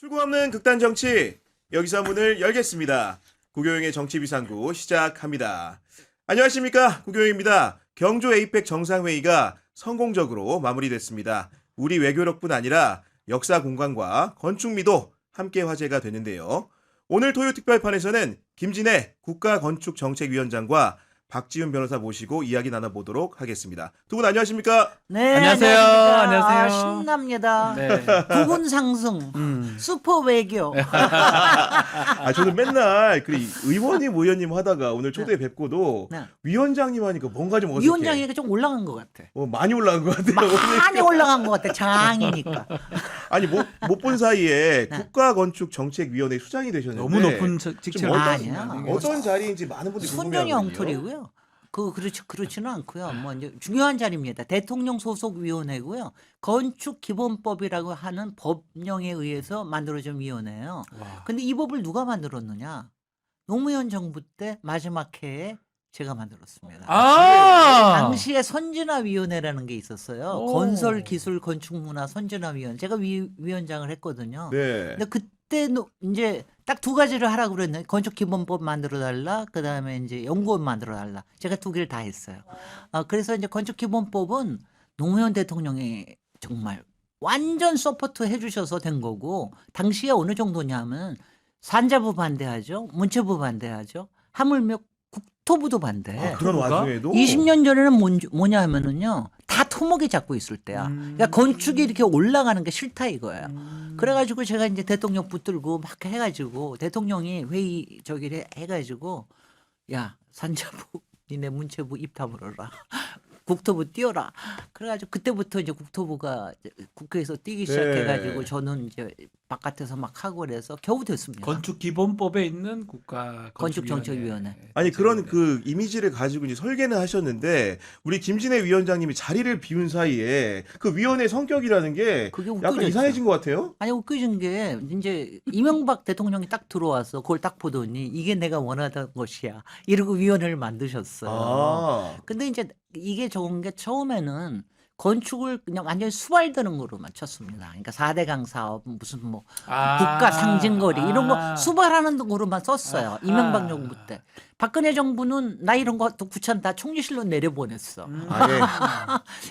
출구 없는 극단 정치, 여기서 문을 열겠습니다. 구교영의 정치비상구 시작합니다. 안녕하십니까, 구교영입니다. 경주 에이펙 정상회의가 성공적으로 마무리됐습니다. 우리 외교력뿐 아니라 역사 공간과 건축미도 함께 화제가 되는데요. 오늘 토요 특별판에서는 김진애 국가건축정책위원장과 박지훈 변호사 모시고 이야기 나눠보도록 하겠습니다. 두 분 안녕하십니까? 네, 안녕하세요. 안녕하십니까. 안녕하세요. 아, 신납니다. 네. 부분 상승, 슈퍼 외교. 저는 맨날 그 의원님, 의원님 하다가 오늘 초대에 뵙고도 네. 위원장님 하니까 뭔가 좀 어색해. 위원장이니까 좀 올라간 것 같아. 많이 올라간 것 같아요. 많이 올라간 것 같아. 장이니까. 아니 못 본 사이에 네. 국가건축정책위원회 수장이 되셨는데 너무 높은 좀 직책을 아니야. 어떤 자리인지 많은 분들이 순전히 궁금해하거든요. 엉터리고요. 그렇지는 않고요. 뭐 이제 중요한 자리입니다. 대통령 소속 위원회고요. 건축 기본법이라고 하는 법령에 의해서 만들어진 위원회예요. 와. 근데 이 법을 누가 만들었느냐? 노무현 정부 때 마지막 해에 제가 만들었습니다. 당시에 선진화위원회라는 게 있었어요. 오. 건설기술 건축문화 선진화위원. 제가 위원장을 했거든요. 네. 근데 그때 이제 딱 두 가지를 하라고 그랬는데 건축기본법 만들어 달라. 그다음에 이제 연구원 만들어 달라. 제가 두 개를 다 했어요. 그래서 이제 건축기본법은 노무현 대통령이 정말 완전 서포트 해주셔서 된 거고 당시에 어느 정도냐면 산자부 반대하죠. 문체부 반대하죠. 하물며 국토부도 반대해. 그런 국토부가? 와중에도 20년 전에는 뭐냐 하면은요. 다 토목이 잡고 있을 때야. 그러니까 건축이 이렇게 올라가는 게 싫다 이거예요. 그래가지고 제가 이제 대통령 붙들고 막 해가지고 대통령이 회의 저기를 해가지고 야 산자부 니네 문체부 입 다물어라. 국토부 띄워라. 그래가지고 그때부터 이제 국토부가 국회에서 뛰기 시작해가지고 네. 저는 이제 바깥에서 막 하고 그래서 겨우 됐습니다. 건축 기본법에 있는 국가 건축정책위원회. 아니 그런 그 이미지를 가지고 이제 설계는 하셨는데 우리 김진애 위원장님이 자리를 비운 사이에 그 위원회 성격이라는 게 그게 약간 웃겨졌죠. 이상해진 것 같아요. 아니 웃겨진 게 이제 이명박 대통령이 딱 들어와서 그걸 딱 보더니 이게 내가 원하던 것이야 이러고 위원회를 만드셨어요. 아. 근데 이제 이게 좋은 게 처음에는 건축을 그냥 완전히 수발드는 거로만 쳤습니다. 그러니까 4대강 사업 무슨 뭐 국가 상징거리 이런 거 수발하는 거로만 썼어요. 이명박 정부 때. 박근혜 정부는 나 이런 것도 구천 다 총리실로 내려보냈어. 아예.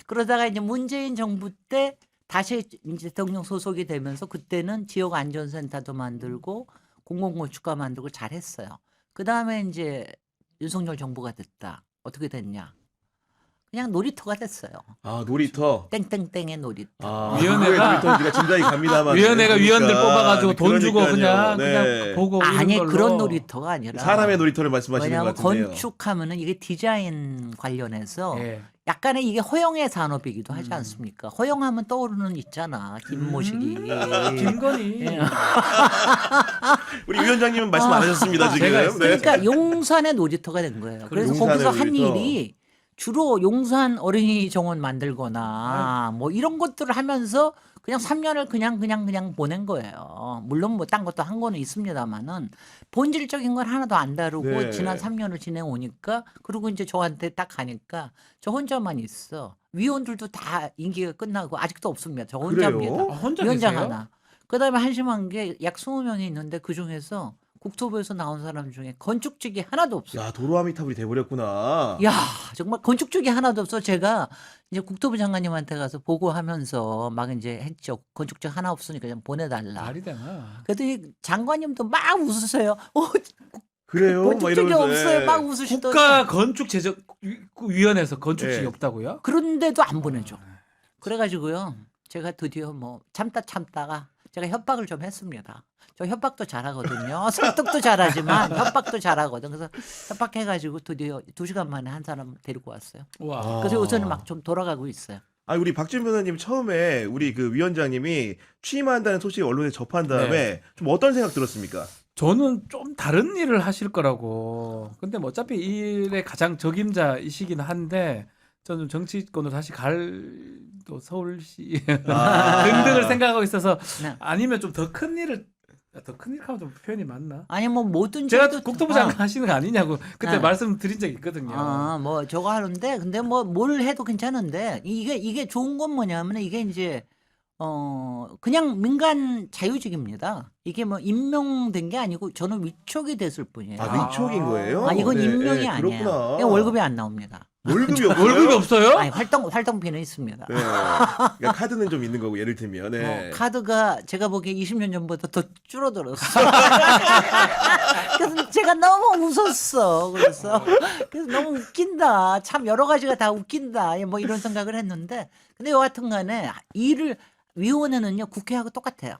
그러다가 이제 문재인 정부 때 다시 이제 대통령 소속이 되면서 그때는 지역 안전센터도 만들고 공공건축가 만들고 잘했어요. 그 다음에 이제 윤석열 정부가 됐다. 어떻게 됐냐? 그냥 놀이터가 됐어요. 아 놀이터. 땡땡땡의 놀이터. 아, 위원회가- 놀이터 우리가 짐작이 갑니다만. 위원회가 위원들 뽑아가지고 돈 주고 그러니까요. 그냥 보고 아니 이런 걸로. 그런 놀이터가 아니라 사람의 놀이터를 말씀하시는 것 왜냐하면 같은데요. 건축하면은 이게 디자인 관련해서 예. 약간의 이게 허영의 산업이기도 하지 않습니까? 허영하면 떠오르는 있잖아 김모식이. 김건희. 예. 우리 위원장님은 말씀 안 하셨습니다 지금. 제가 네. 했어요. 그러니까 용산의 놀이터가 된 거예요. 그래서 용산의 거기서 한 놀이터. 일이 주로 용산 어린이 정원 만들거나 뭐 이런 것들을 하면서 그냥 3년을 그냥 보낸 거예요. 물론 뭐 딴 것도 한 거는 있습니다만은 본질적인 건 하나도 안 다루고 네. 지난 3년을 지내오니까 그리고 이제 저한테 딱 가니까 저 혼자만 있어. 위원들도 다 임기가 끝나고 아직도 없습니다. 저 혼자입니다. 그래요? 혼자 위원장 계세요? 하나. 그다음에 한심한 게 약 20명이 있는데 그 중에서 국토부에서 나온 사람 중에 건축직이 하나도 없어요. 야 도로아미타불이 돼버렸구나. 야, 정말 건축직이 하나도 없어. 제가 이제 국토부 장관님한테 가서 보고하면서 막 이제 했죠. 건축직 하나 없으니까 좀 보내달라. 말이 되나? 그랬더니 장관님도 막 웃으세요. 그래요? 막 건축직이 이러면서, 없어요. 예. 막 웃으시더니. 국가 건축 제적 위원회에서 건축직이 예. 없다고요? 그런데도 안 보내줘. 그래가지고요. 제가 드디어 뭐 참다가 제가 협박을 좀 했습니다. 저 협박도 잘하거든요. 설득도 잘하지만 협박도 잘하거든. 그래서 협박해가지고 드디어 2시간 만에 한 사람 데리고 왔어요. 와. 그래서 요새는 막 좀 돌아가고 있어요. 아니 우리 박준 변호사님 처음에 우리 그 위원장님이 취임한다는 소식 언론에 접한 다음에 좀 어떤 생각 들었습니까? 저는 좀 다른 일을 하실 거라고. 근데 뭐 어차피 이 일의 가장 적임자이시긴 한데 저는 정치권으로 다시 또 서울시 등등을 생각하고 있어서 네. 아니면 좀 더 큰 일을 더 큰 일 하면 좀 표현이 맞나? 아니 뭐 뭐든지 제가 해도 국토부 장관 하시는 거 아니냐고 그때 네. 말씀드린 적이 있거든요. 뭐 저거 하는데 근데 뭐 뭘 해도 괜찮은데 이게 좋은 건 뭐냐면 이게 이제 그냥 민간 자유직입니다. 이게 뭐 임명된 게 아니고 저는 위촉이 됐을 뿐이에요. 아, 위촉인 거예요? 이건 네, 임명이 네, 아니에요. 그렇구나. 그냥 월급이 안 나옵니다. 월급이 없어요? 월급이 없어요? 아니, 활동비는 있습니다. 네. 그러니까 카드는 좀 있는 거고 예를 들면. 네. 카드가 제가 보기에 20년 전보다 더 줄어들었어. 그래서 제가 너무 웃었어. 그래서 너무 웃긴다. 참 여러 가지가 다 웃긴다. 뭐 이런 생각을 했는데, 근데 여하튼 간에 위원회는요 국회하고 똑같아요.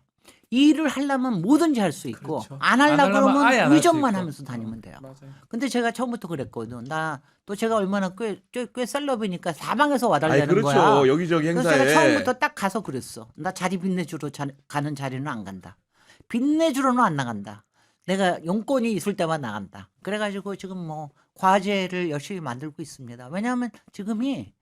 일을 하려면 뭐든지 할 수 있고 그렇죠. 안 안 하려고 하려면 아예 그러면 안할 의전만 수 있고. 하면서 다니면 돼요. 맞아요. 근데 제가 처음부터 그랬거든. 또 제가 얼마나 꽤 셀럽이니까 사방에서 아니 와달라는 그렇죠. 거야. 여기저기 그래서 행사에. 제가 처음부터 딱 가서 그랬어. 나 자리 빛내주러 가는 자리는 안 간다. 빛내주러는 안 나간다. 내가 용건이 있을 때만 나간다. 그래가지고 지금 뭐 과제를 열심히 만들고 있습니다. 왜냐하면 지금이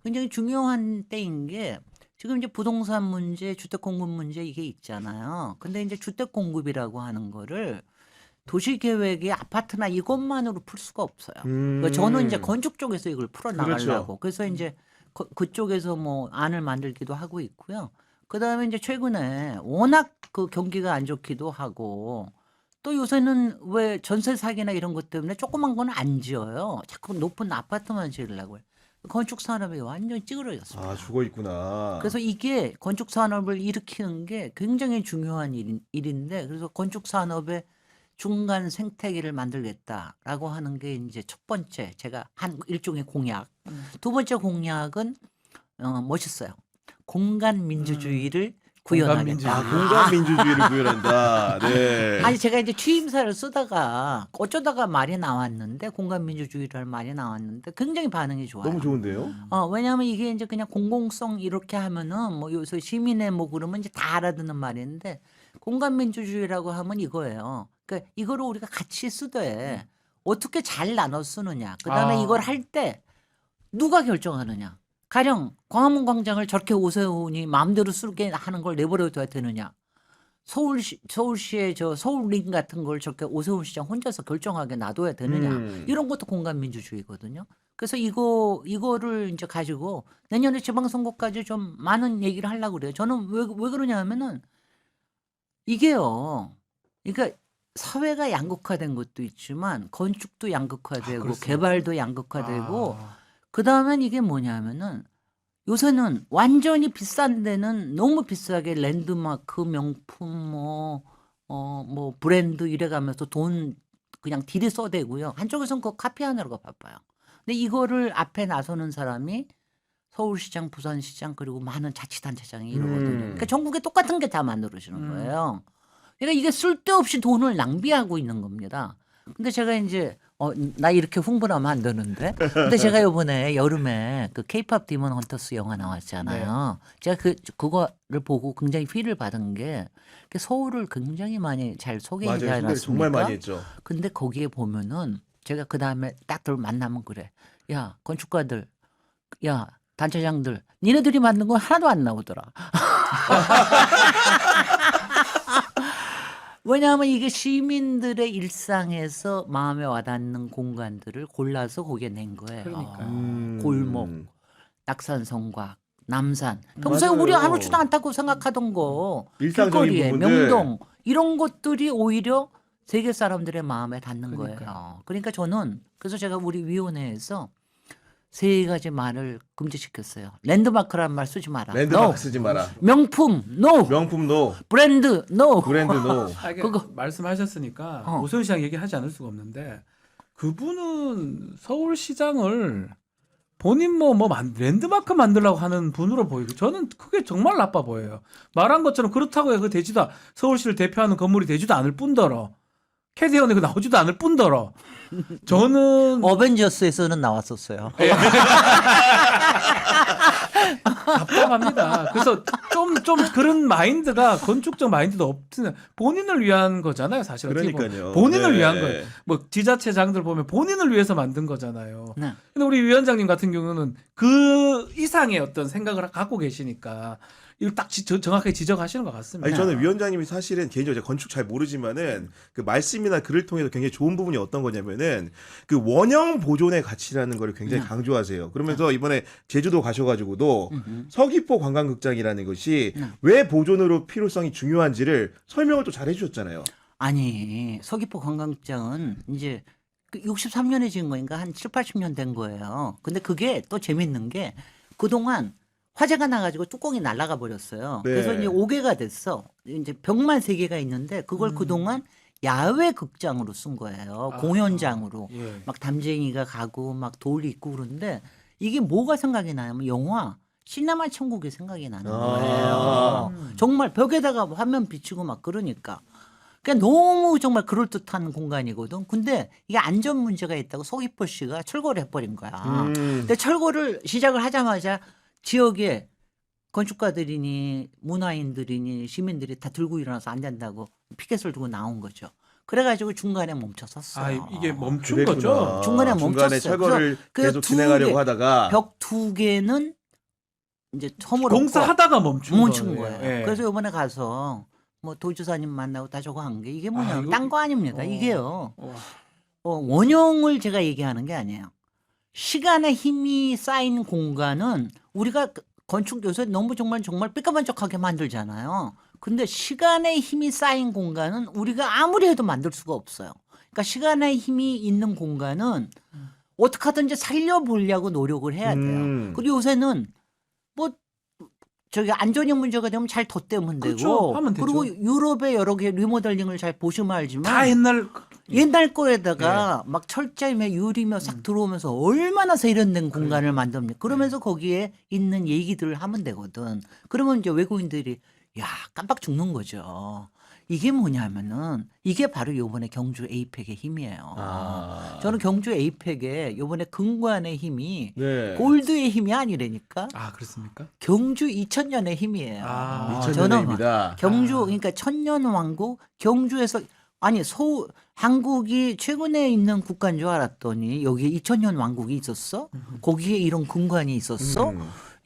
굉장히 중요한 때인 게 지금 이제 부동산 문제, 주택 공급 문제 이게 있잖아요. 근데 이제 주택 공급이라고 하는 거를 도시 계획의 아파트나 이것만으로 풀 수가 없어요. 그러니까 저는 이제 건축 쪽에서 이걸 풀어 나가려고. 그렇죠. 그래서 이제 그쪽에서 뭐 안을 만들기도 하고 있고요. 그다음에 이제 최근에 워낙 그 경기가 안 좋기도 하고 또 요새는 왜 전세 사기나 이런 것 때문에 조그만 건 안 지어요. 자꾸 높은 아파트만 지으려고 해요. 건축 산업이 완전히 찌그러졌습니다. 아 죽어 있구나. 그래서 이게 건축 산업을 일으키는 게 굉장히 중요한 일인데 그래서 건축 산업의 중간 생태계를 만들겠다라고 하는 게 이제 첫 번째 제가 한 일종의 공약. 두 번째 공약은 멋있어요. 공간 민주주의를 구현하겠다. 공간 민주주의를 구현한다. 네. 아니 제가 이제 취임사를 쓰다가 어쩌다가 말이 나왔는데 공간 민주주의라는 말이 나왔는데 굉장히 반응이 좋아요. 너무 좋은데요? 왜냐하면 이게 이제 그냥 공공성 이렇게 하면은 뭐 요새 시민의 뭐 그러면 이제 다 알아듣는 말인데 공간 민주주의라고 하면 이거예요. 그러니까 이거를 우리가 같이 쓰되 어떻게 잘 나눠 쓰느냐. 그다음에 이걸 할 때 누가 결정하느냐. 가령 광화문 광장을 저렇게 오세훈이 마음대로 쓰게 하는 걸 내버려둬야 되느냐. 서울시의 저 서울링 같은 걸 저렇게 오세훈 시장 혼자서 결정하게 놔둬야 되느냐. 이런 것도 공간 민주주의거든요. 그래서 이거를 이제 가지고 내년에 지방선거까지 좀 많은 얘기를 하려고 그래요. 저는 왜 그러냐 하면은 이게요. 그러니까 사회가 양극화된 것도 있지만 건축도 양극화되고 그렇습니다. 개발도 양극화되고 그다음엔 이게 뭐냐면은 요새는 완전히 비싼 데는 너무 비싸게 랜드마크 명품 뭐 브랜드 이래가면서 돈 그냥 딜이 써대고요. 한쪽에서는 그거 카피하느라고 바빠요. 근데 이거를 앞에 나서는 사람이 서울시장, 부산시장 그리고 많은 자치단체장이 이러거든요. 그러니까 전국에 똑같은 게 다 만들어지는 거예요. 그러니까 이게 쓸데없이 돈을 낭비하고 있는 겁니다. 근데 제가 이제 나 이렇게 홍보하면 안 되는데. 근데 제가 이번에 여름에 그 K-팝 디몬 헌터스 영화 나왔잖아요. 제가 그거를 보고 굉장히 휘를 받은 게 서울을 굉장히 많이 잘 소개하지 맞아요. 않았습니까? 정말 많이 했죠. 근데 거기에 보면은 제가 그 다음에 딱들 만나면 그래. 야 건축가들, 야 단체장들, 니네들이 만든 거 하나도 안 나오더라. 왜냐하면 이게 시민들의 일상에서 마음에 와닿는 공간들을 골라서 거기에 낸 거예요. 그러니까요. 골목, 낙산성곽, 남산. 평소에 맞아요. 우리 아무렇지도 않다고 생각하던 거, 일상적인 길거리에 부분들. 명동 이런 것들이 오히려 세계 사람들의 마음에 닿는 그러니까요. 거예요. 그러니까 저는 그래서 제가 우리 위원회에서 세 가지 말을 금지시켰어요. 랜드마크라는 말 쓰지 마라. 랜드마크 No. 쓰지 마라. 명품, no. 명품 노. 브랜드, no. 브랜드 노. 이게 그거- 말씀하셨으니까 어. 오세훈 시장 얘기하지 않을 수가 없는데 그분은 서울시장을 본인 랜드마크 만들려고 하는 분으로 보이고 저는 그게 정말 나빠 보여요. 말한 것처럼 그렇다고 해서 되지도 서울시를 대표하는 건물이 되지도 않을 뿐더러 캐대원에 나오지도 않을 뿐더러 저는 어벤져스에서는 나왔었어요. 답답합니다. 그래서 좀 그런 마인드가 건축적 마인드도 없는 본인을 위한 거잖아요. 사실 어떻게 보면. 그러니까요. 본인을 네. 위한 거예요. 뭐 지자체장들 보면 본인을 위해서 만든 거잖아요. 네. 근데 우리 위원장님 같은 경우는 그 이상의 어떤 생각을 갖고 계시니까 이걸 딱 정확하게 지적하시는 것 같습니다. 아니 저는 위원장님이 사실은 개인적으로 제가 건축 잘 모르지만은 그 말씀이나 글을 통해서 굉장히 좋은 부분이 어떤 거냐면은 그 원형 보존의 가치라는 걸 굉장히 강조하세요. 그러면서 이번에 제주도 가셔가지고도 서귀포 관광극장이라는 것이 왜 보존으로 필요성이 중요한지를 설명을 또 잘 해주셨잖아요. 아니 서귀포 관광장은 이제 63년에 지은 거니까 한 7, 80년 된 거예요. 근데 그게 또 재밌는 게 그동안 화재가 나가지고 뚜껑이 날아가 버렸어요. 네. 그래서 이제 5개가 됐어. 이제 벽만 3개가 있는데 그걸 그동안 야외 극장으로 쓴 거예요. 공연장으로. 예. 막 담쟁이가 가고 막 돌이 있고 그런데 이게 뭐가 생각이 나냐면 영화 시네마 천국이 생각이 나는 거예요. 정말 벽에다가 화면 비치고 막 그러니까. 그러니까 너무 정말 그럴듯한 공간이거든. 근데 이게 안전 문제가 있다고 서귀포시가 철거를 해버린 거야. 근데 철거를 시작을 하자마자 지역에 건축가들이니 문화인들이니 시민들이 다 들고 일어나서 안 된다고 피켓을 두고 나온 거죠. 그래가지고 중간에 멈춰섰어요. 이게 멈춘 그랬구나. 거죠. 중간에 중간에 멈췄어요. 철거를 그래서 계속 두 진행하려고 개, 하다가 벽 2개는 이제 처음으로 공사하다가 멈춘 거예요. 예. 그래서 이번에 가서 뭐 도지사님 만나고 다 저거 한 게 이게 뭐냐면 이거- 딴 거 아닙니다. 이게요. 와. 원형을 제가 얘기하는 게 아니에요. 시간의 힘이 쌓인 공간은 우리가 건축 요새 너무 정말 삐까번쩍하게 만들잖아요. 근데 시간의 힘이 쌓인 공간은 우리가 아무리 해도 만들 수가 없어요. 그러니까 시간의 힘이 있는 공간은 어떻게 하든지 살려보려고 노력을 해야 돼요. 그리고 요새는 뭐 저기 안전이 문제가 되면 잘 덧대면 되고 그렇죠. 하면 되죠. 그리고 유럽의 여러 개 리모델링을 잘 보시면 알지만 다 옛날 거에다가 막 철자이며 유리며 싹 들어오면서 얼마나 세련된 공간을 만듭니까? 그러면서 거기에 있는 얘기들을 하면 되거든. 그러면 이제 외국인들이 야 깜빡 죽는 거죠. 이게 뭐냐면은 이게 바로 요번에 경주 에이펙의 힘이에요. 저는 경주 에이펙의 요번에 근관의 힘이 네. 골드의 힘이 아니라니까 그렇습니까? 경주 2000년의 힘이에요. 2000년입니다. 경주 그러니까 천년왕국 경주에서 아니 서울 한국이 최근에 있는 국가인 줄 알았더니 여기에 2000년 왕국이 있었어? 거기에 이런 근관이 있었어?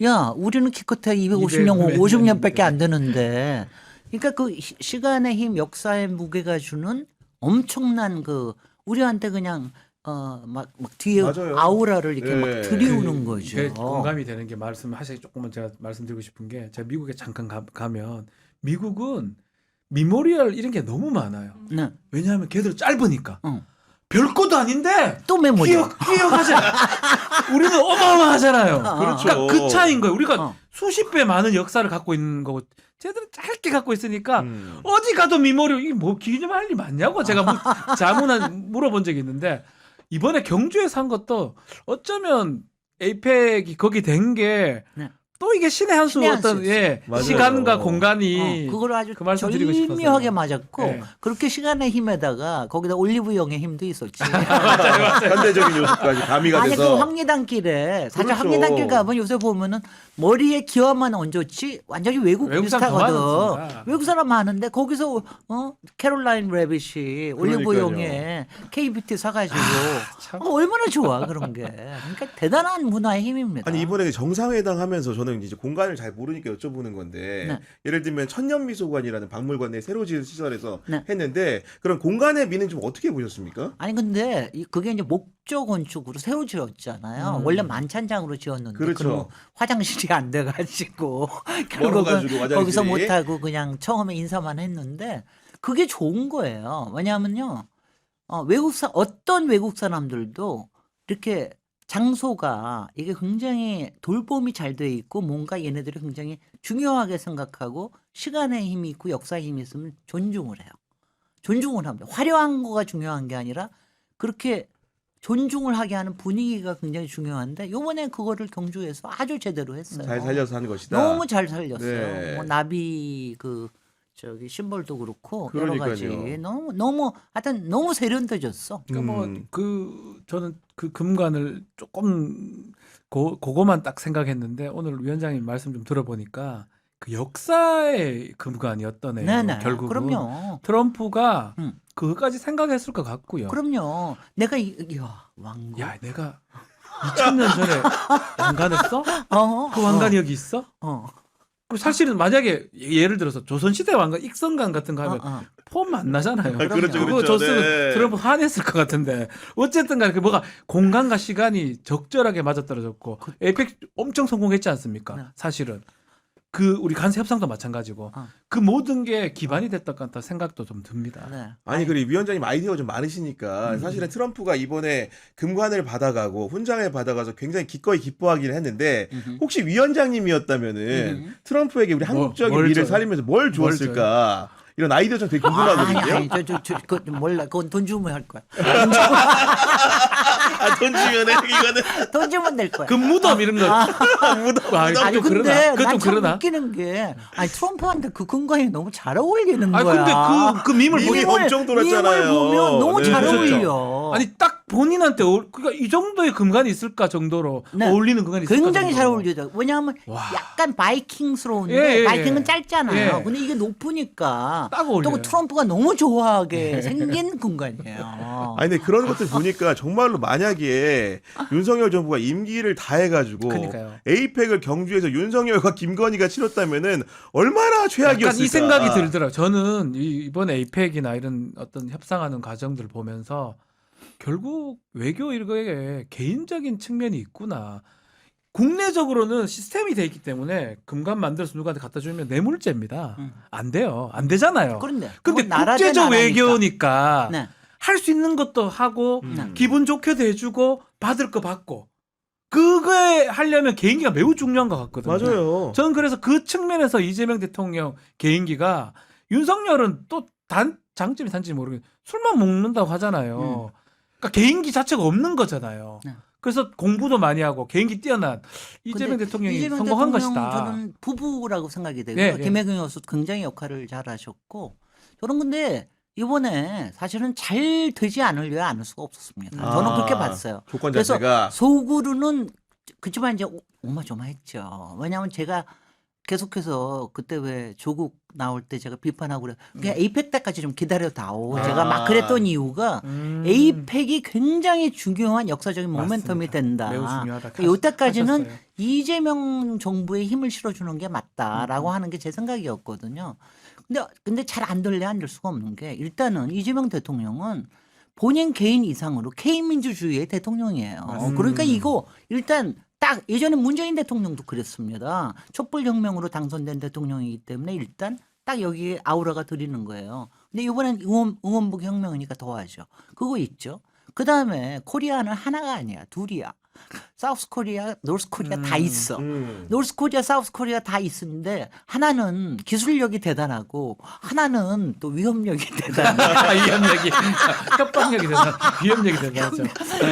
야, 우리는 기껏해 250년, 50년밖에 안 되는데. 그러니까 그 시간의 힘, 역사의 무게가 주는 엄청난 그 우리한테 그냥 막 뒤에 맞아요. 아우라를 이렇게 네. 막 들이우는 거죠. 제 공감이 되는 게 말씀하시 조금만 제가 말씀드리고 싶은 게 제가 미국에 잠깐 가면 미국은 미모리얼 이런 게 너무 많아요. 네. 왜냐하면 걔들 짧으니까. 응. 별것도 아닌데 또 메모죠. 끼어가잖아. 우리는 어마어마하잖아요. 그렇죠. 그러니까 그 차이인 거예요. 우리가 어. 수십 배 많은 역사를 갖고 있는 거고 쟤들은 짧게 갖고 있으니까 음. 어디 가도 미모리 이게 뭐 기념할 일 많냐고 제가 물어본 적이 있는데 이번에 경주에서 한 것도 어쩌면 에이펙이 거기 된 게 또 네. 이게 신의 한 수 신의 한 어떤 수였어요. 예 맞아요. 시간과 공간이 그걸 아주 그 말씀 드리고 싶어서요. 절묘하게 맞았고 네. 그렇게 시간의 힘에다가 거기다 올리브영의 힘도 있었지. 현대적인 요소까지 가미가 아니 그 돼서 황리단길에 사실 그렇죠. 황리단길 가면 요새 보면은 머리에 기와만 얹었지 완전히 외국 외국 사람 더 비슷하거든. 많습니다. 외국 사람 많은데 거기서 캐롤라인 레빗이 올리브영에 KBT 사가지고 참. 얼마나 좋아 그런 게. 그러니까 대단한 문화의 힘입니다. 아니 이번에 정상회담 하면서 저는 이제 공간을 잘 모르니까 여쭤보는 건데 네. 예를 들면 천년미소관이라는 박물관 내 새로 지은 시설에서 네. 했는데 그런 공간의 미는 좀 어떻게 보셨습니까? 아니 근데 그게 이제 목조 건축으로 새로 지었잖아요. 원래 만찬장으로 지었는데 그렇죠. 그리고 화장실이 안 돼가지고 멀어가지고 결국은 화장실이. 거기서 못하고 그냥 처음에 인사만 했는데 그게 좋은 거예요. 왜냐하면요, 어떤 외국 사람들도 이렇게 장소가 이게 굉장히 돌봄이 잘 돼 있고 뭔가 얘네들이 굉장히 중요하게 생각하고 시간의 힘이 있고 역사의 힘이 있으면 존중을 해요. 존중을 합니다. 화려한 거가 중요한 게 아니라 그렇게 존중을 하게 하는 분위기가 굉장히 중요한데 요번에 그거를 경주에서 아주 제대로 했어요. 잘 살려서 한 것이다. 너무 잘 살렸어요. 네. 뭐 나비 저기 심벌도 그렇고 여러 가지 그러니까요. 너무 하여튼 너무 세련돼졌어. 그러니까 뭐 저는 그 금관을 조금 그거만 딱 생각했는데 오늘 위원장님 말씀 좀 들어보니까 그 역사의 금관이었던 네네. 결국은 그럼요. 트럼프가 음. 그것까지 생각했을 것 같고요. 그럼요. 내가 왕국. 야, 내가 2000년 전에 왕관했어? 어, 그 왕관이 여기 있어? 어. 그 사실은 만약에 예를 들어서 조선시대 왕과 익선강 같은 거 하면 폼 안 나잖아요. 아, 그렇죠, 그거 그렇죠. 줬으면 네. 트럼프 화냈을 것 같은데 어쨌든 간에 그 뭐가 공간과 시간이 적절하게 맞아떨어졌고 에이펙 엄청 성공했지 않습니까? 네. 사실은 그 우리 간세 협상도 마찬가지고 그 모든 게 기반이 됐던 것 같다 생각도 좀 듭니다. 네. 아니 그리고 위원장님 아이디어가 좀 많으시니까 사실은 트럼프가 이번에 금관을 받아가고 훈장을 받아가서 굉장히 기꺼이 기뻐하기는 했는데 혹시 위원장님이었다면은 트럼프에게 우리 한국적인 뭘 미를 줘요? 살리면서 뭘 주었을까? 이런 아이디어 좀 되게 궁금하거든요. 아니, 그거 몰라. 그건 돈 주면 할 거야. 아, 돈 주면은 이거는 돈 주면 될 거야. 그 무덤 이런 거 무덤. 아니 좀 근데 그러나? 그건 좀 난참 그러나? 웃기는 게 아니 트럼프한테 그 근거에 너무 잘 어울리는 아니 거야. 근데 그 밈을 밈이 보니 엄청 돌았잖아요. 밈을 보면 너무 네. 잘 보셨죠? 어울려. 아니 딱 본인한테 그러니까 이 정도의 금관이 있을까 정도로 네. 어울리는 금관이 있을까 굉장히 잘 정도로. 어울리죠. 왜냐하면 와. 약간 바이킹스러운데 예, 예, 바이킹은 예. 짧잖아요. 예. 근데 이게 높으니까 딱 어울려요. 또 트럼프가 너무 좋아하게 생긴 공간이에요. 아니 근데 그런 것들 보니까 정말로 만약에 윤석열 정부가 임기를 다 해가지고 그러니까요. 에이펙을 경주에서 윤석열과 김건희가 치렀다면은 얼마나 최악이었을까. 약간 이 생각이 들더라고요. 저는 이번 에이펙이나 이런 어떤 협상하는 과정들 보면서 결국 외교 이거에 개인적인 측면이 있구나. 국내적으로는 시스템이 돼 있기 때문에 금관 만들어서 누구한테 갖다 주면 뇌물죄입니다. 안 돼요. 안 되잖아요. 그런데 근데 그건 나라 대 국제적 나라니까. 외교니까 네. 할 수 있는 것도 하고 네. 기분 좋게도 해주고 받을 거 받고 그거에 하려면 개인기가 매우 중요한 것 같거든요. 맞아요. 저는 그래서 그 측면에서 이재명 대통령 개인기가 윤석열은 또 장점이 단점이 모르겠는데 술만 먹는다고 하잖아요. 그러니까 개인기 자체가 없는 거잖아요. 네. 그래서 공부도 많이 하고 개인기 뛰어난 이재명 근데 대통령이 이재명 성공한 대통령 것이다. 저는 부부라고 생각이 되고요. 예, 예. 김혜경 여수 굉장히 역할을 잘하셨고 저는 근데 이번에 사실은 잘 되지 않으려야 않을 수가 없었습니다. 저는 아, 그렇게 봤어요. 조건 그래서 자체가 속으로는 그렇지만 이제 오마조마했죠. 왜냐하면 제가 계속해서 그때 왜 조국 나올 때 제가 비판하고 그래. 그냥 에이펙 때까지 좀 기다려다오. 제가 막 그랬던 이유가 에이펙이 굉장히 중요한 역사적인 모멘텀이 맞습니다. 된다. 매우 중요하다. 이때까지는 하셨어요. 이재명 정부에 힘을 실어주는 게 맞다라고 하는 게 제 생각이었거든요. 근데 잘 안 될래 안 될 수가 없는 게 일단은 이재명 대통령은 본인 개인 이상으로 K민주주의의 대통령이에요. 그러니까 이거 일단 딱 예전에 문재인 대통령도 그랬습니다. 촛불혁명으로 당선된 대통령이기 때문에 일단 딱 여기에 아우라가 들이는 거예요. 근데 이번엔 응원복 혁명이니까 더하죠. 그거 있죠. 그 다음에 코리아는 하나가 아니야. 둘이야. 사우스 코리아, 노스 코리아 다 있어. 노스 코리아, 사우스 코리아 다 있는데 하나는 기술력이 대단하고 하나는 또 위협력이 대단해. 위협력이 협박력이 대단 위협력이 대단하죠.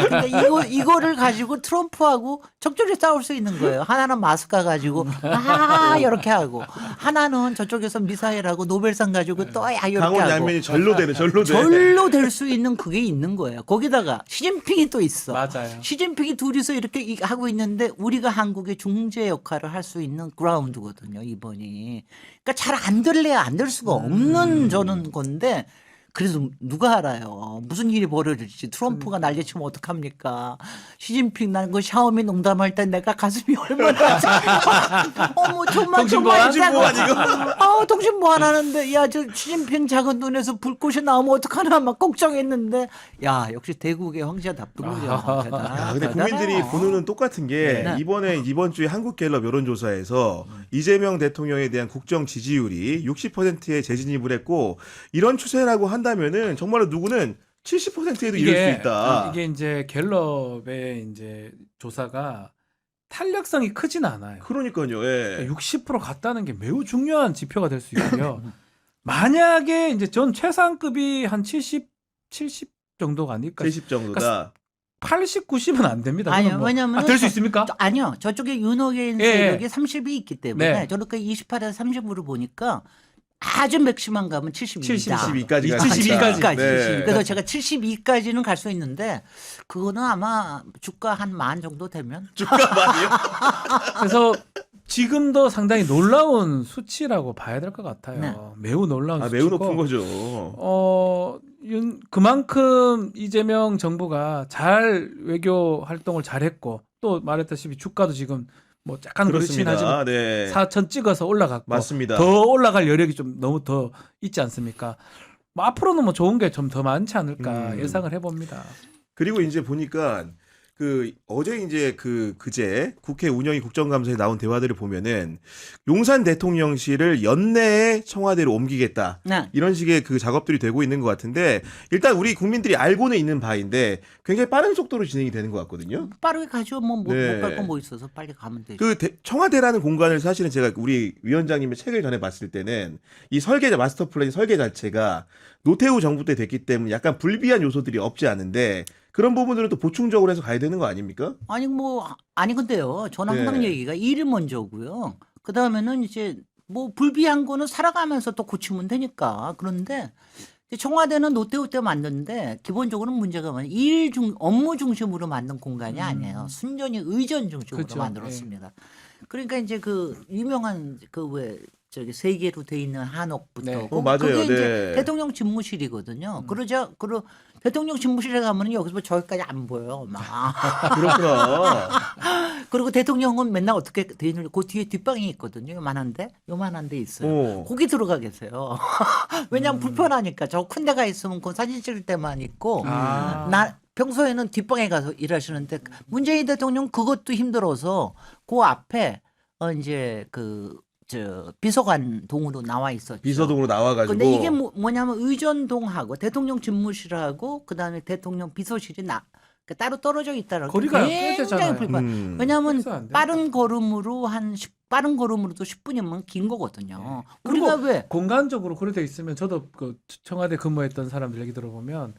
그러니까 이거를 가지고 트럼프하고 적절히 싸울 수 있는 거예요. 하나는 마스카 가지고 이렇게 하고 하나는 저쪽에서 미사일하고 노벨상 가지고 또 이렇게 강원 하고 양면이 절로 되네. 절로 될 수 있는 그게 있는 거예요. 거기다가 시진핑이 또 있어. 맞아요. 시진핑이 둘이서 이렇게 하고 있는데 우리가 한국의 중재 역할을 할 수 있는 그라운드거든요. 이번이. 그러니까 잘 안 될래야 안 될 수가 없는 저는 건데 그래서 누가 알아요. 무슨 일이 벌어질지. 트럼프가 난리치면 어떡합니까. 시진핑 난 그 샤오미 농담할 때 내가 가슴이 얼마나 어머 정말 통신보안 이거. 통신보안 하는데 야 저 시진핑 작은 눈에서 불꽃이 나오면 어떡하나 막 걱정했는데 야 역시 대국의 황제답더군요. 야, 근데 국민들이 보는 눈은 똑같은 게 네. 이번 주에 한국갤럽 여론조사에서 이재명 대통령에 대한 국정 지지율이 60%에 재진입을 했고 이런 추세라고 한다면은 정말로 누구는 70%에도 이를 수 있다. 이게 이제 갤럽의 이제 조사가 탄력성이 크진 않아요. 그러니까요. 예. 60% 갔다는 게 매우 중요한 지표가 될 수 있고요. 만약에 이제 전 최상급이 한 70 정도가 아닐까. 70 정도다. 80, 90은 안 됩니다. 아니요, 왜냐면은 될 수 있습니까? 아니요. 저쪽에 윤호계인 예, 예. 세력이 30이 있기 때문에 네. 저렇게 28에서 30으로 보니까 아주 맥시멈 가면 72입니다. 72까지 72까지. 네. 그래서 제가 72까지는 갈 수 있는데 그거는 아마 주가 한 10,000 정도 되면 주가 많이요? 그래서 지금도 상당히 놀라운 수치라고 봐야 될 것 같아요. 네. 매우 놀라운 아, 수치고. 매우 높은 거죠. 그만큼 이재명 정부가 잘 외교 활동을 잘했고 또 말했다시피 주가도 지금 뭐 약간 그렇긴 하지만 네. 4천 찍어서 올라갔고 맞습니다. 더 올라갈 여력이 좀 너무 더 있지 않습니까? 뭐 앞으로는 뭐 좋은 게 좀 더 많지 않을까 예상을 해봅니다. 그리고 이제 보니까 그 어제 이제 그제 국회 운영위 국정감사에 나온 대화들을 보면은 용산 대통령실을 연내에 청와대로 옮기겠다. 네. 이런 식의 그 작업들이 되고 있는 것 같은데 일단 우리 국민들이 알고는 있는 바인데 굉장히 빠른 속도로 진행이 되는 것 같거든요. 빠르게 가죠. 못 네. 갈 건 뭐 있어서 빨리 가면 되죠. 그 청와대라는 공간을 사실은 제가 우리 위원장님의 책을 전에 봤을 때는 이 설계자 마스터 플랜 설계 자체가 노태우 정부 때 됐기 때문에 약간 불비한 요소들이 없지 않은데 그런 부분들은 또 보충적으로 해서 가야 되는 거 아닙니까? 아니 근데요. 저는 항상 네. 얘기가 일이 먼저고요. 그 다음에는 이제 뭐 불비한 거는 살아가면서 또 고치면 되니까. 그런데 이제 청와대는 노태우 때 만드는데 기본적으로는 문제가 뭐냐 업무 중심으로 만든 공간이 아니에요. 순전히 의전 중심으로 그렇죠. 만들었습니다. 그러니까 이제 그 유명한 그 왜 저기 세 개로 돼 있는 한옥부터 네. 맞아요. 그게 이제 네. 대통령 집무실이거든요. 그리고 대통령 집무실에 가면은 여기서 저기까지 안 보여요. 막. 그렇구나. 그리고 대통령은 맨날 어떻게 돼 있는지 그 뒤에 뒷방이 있거든요. 요만한 데 있어요. 오. 거기 들어가 계세요. 왜냐하면 불편하니까 저 큰 데가 있으면 그 사진 찍을 때만 있고 아. 나 평소에는 뒷방에 가서 일하시는데 문재인 대통령 그것도 힘들어서 그 앞에 이제 저 비서관 동으로 나와 있었죠. 비서동으로 나와가지고. 근데 이게 뭐냐면 의전동하고 대통령 집무실하고 그다음에 대통령 비서실이 그러니까 따로 떨어져 있다는 게 거리가 꽤 굉장히 되잖아요. 불편. 왜냐하면 그래서 안 되니까. 빠른 걸음으로도 10분이면 긴 거거든요. 그리고 우리가 왜 공간적으로 그래 돼 있으면 저도 그 청와대 근무했던 사람들 얘기 들어보면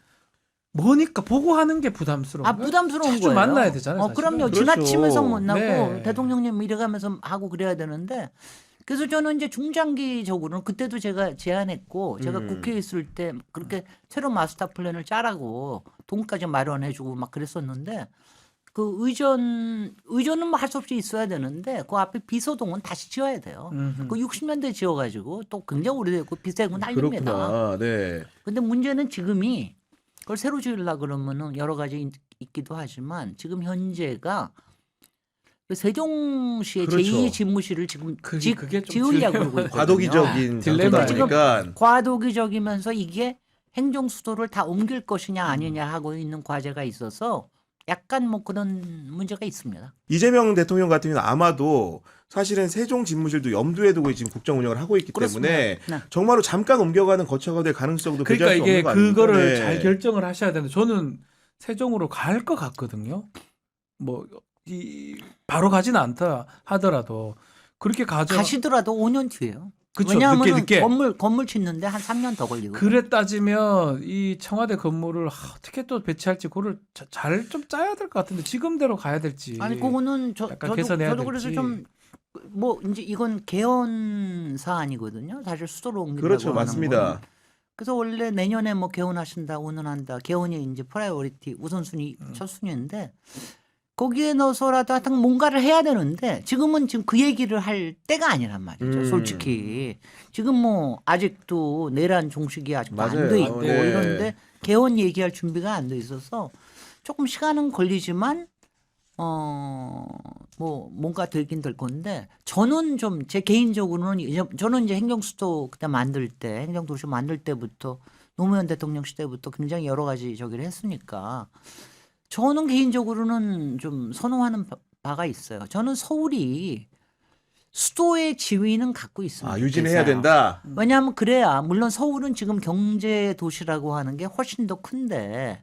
뭐니까 보고 하는 게 부담스러운 거예요. 부담스러운 자주 거예요. 만나야 되잖아요. 사실은. 그럼요. 그렇죠. 지나치면서 못 나고 네. 대통령님 이래가면서 하고 그래야 되는데 그래서 저는 이제 중장기적으로는 그때도 제가 제안했고 제가 국회에 있을 때 그렇게 새로운 마스터 플랜을 짜라고 돈까지 마련해주고 막 그랬었는데 그 의전은 뭐 할 수 없이 있어야 되는데 그 앞에 비서동은 다시 지어야 돼요. 음흠. 그 60년대 지어가지고 또 굉장히 오래됐고 비싸고 난립니다. 그렇구나. 네. 근데 문제는 지금이 그걸 새로 지으려고 그러면은 여러 가지 있기도 하지만 지금 현재가 그 세종시의 그렇죠. 제2 집무실을 지금 그게 좀 지으려고 그러고 있거든요. 과도기적인 딜레마예요. 장소니까. 과도기적이면서 이게 행정 수도를 다 옮길 것이냐 아니냐 하고 있는 과제가 있어서 약간 뭐 그런 문제가 있습니다. 이재명 대통령 같은 경우는 아마도 사실은 세종 집무실도 염두에 두고 지금 국정 운영을 하고 있기 그렇습니다. 때문에 네. 정말로 잠깐 옮겨가는 거처가 될 가능성도 그러니까 배제할 수 이게 없는 거 아닙니까? 그거를 네. 잘 결정을 하셔야 되는데 저는 세종으로 갈 것 같거든요. 뭐 바로 가지는 않다 하더라도 그렇게 가시더라도 5년 뒤에요. 그쵸, 왜냐하면 늦게. 건물 짓는데 한 3년 더 걸리고. 그래 따지면 이 청와대 건물을 어떻게 또 배치할지 그거를 잘 좀 짜야 될 것 같은데 지금대로 가야 될지. 아니 그거는 약간 개선해야 저도 그래서 될지. 좀 뭐 이제 이건 개헌 사안이거든요. 사실 수도로 옮긴다고 그렇죠, 하는 맞습니다. 거는. 그래서 원래 내년에 뭐 개헌하신다, 운운한다. 개헌이 이제 프라이오리티 우선순위 첫 순위인데 거기에 넣어서라도 하여튼 뭔가를 해야 되는데 지금 그 얘기를 할 때가 아니란 말이죠. 솔직히 지금 뭐 아직도 내란 종식이 아직도 안 맞아요. 돼 있고 네. 이런데 개헌 얘기할 준비가 안 돼 있어서 조금 시간은 걸리지만 뭐 뭔가 되긴 될 건데 저는 좀 제 개인적으로는 저는 이제 행정수도 그때 행정도시 만들 때부터 노무현 대통령 시대부터 굉장히 여러 가지 저기를 했으니까 저는 개인적으로는 좀 선호하는 바가 있어요. 저는 서울이 수도의 지위는 갖고 있습니다. 유진해야 된다. 왜냐하면 그래야 물론 서울은 지금 경제 도시라고 하는 게 훨씬 더 큰데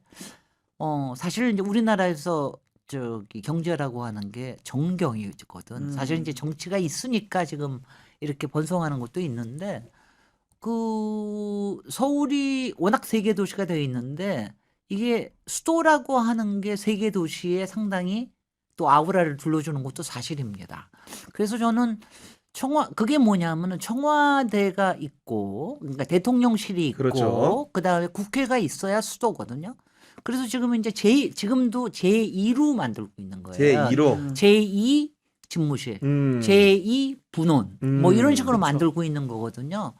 사실 이제 우리나라에서 저기 경제라고 하는 게 정경이거든. 사실 이제 정치가 있으니까 지금 이렇게 번성하는 것도 있는데 그 서울이 워낙 세계 도시가 되어 있는데 이게 수도라고 하는 게 세계 도시에 상당히 또 아우라를 둘러주는 것도 사실입니다. 그래서 저는 그게 뭐냐면은 청와대가 있고 그러니까 대통령실이 있고 그렇죠. 그다음에 국회가 있어야 수도거든요. 그래서 지금 이제 지금도 제2로 만들고 있는 거예요. 제2로. 제2 집무실, 제2 분원 뭐 이런 식으로 만들고 있는 거거든요.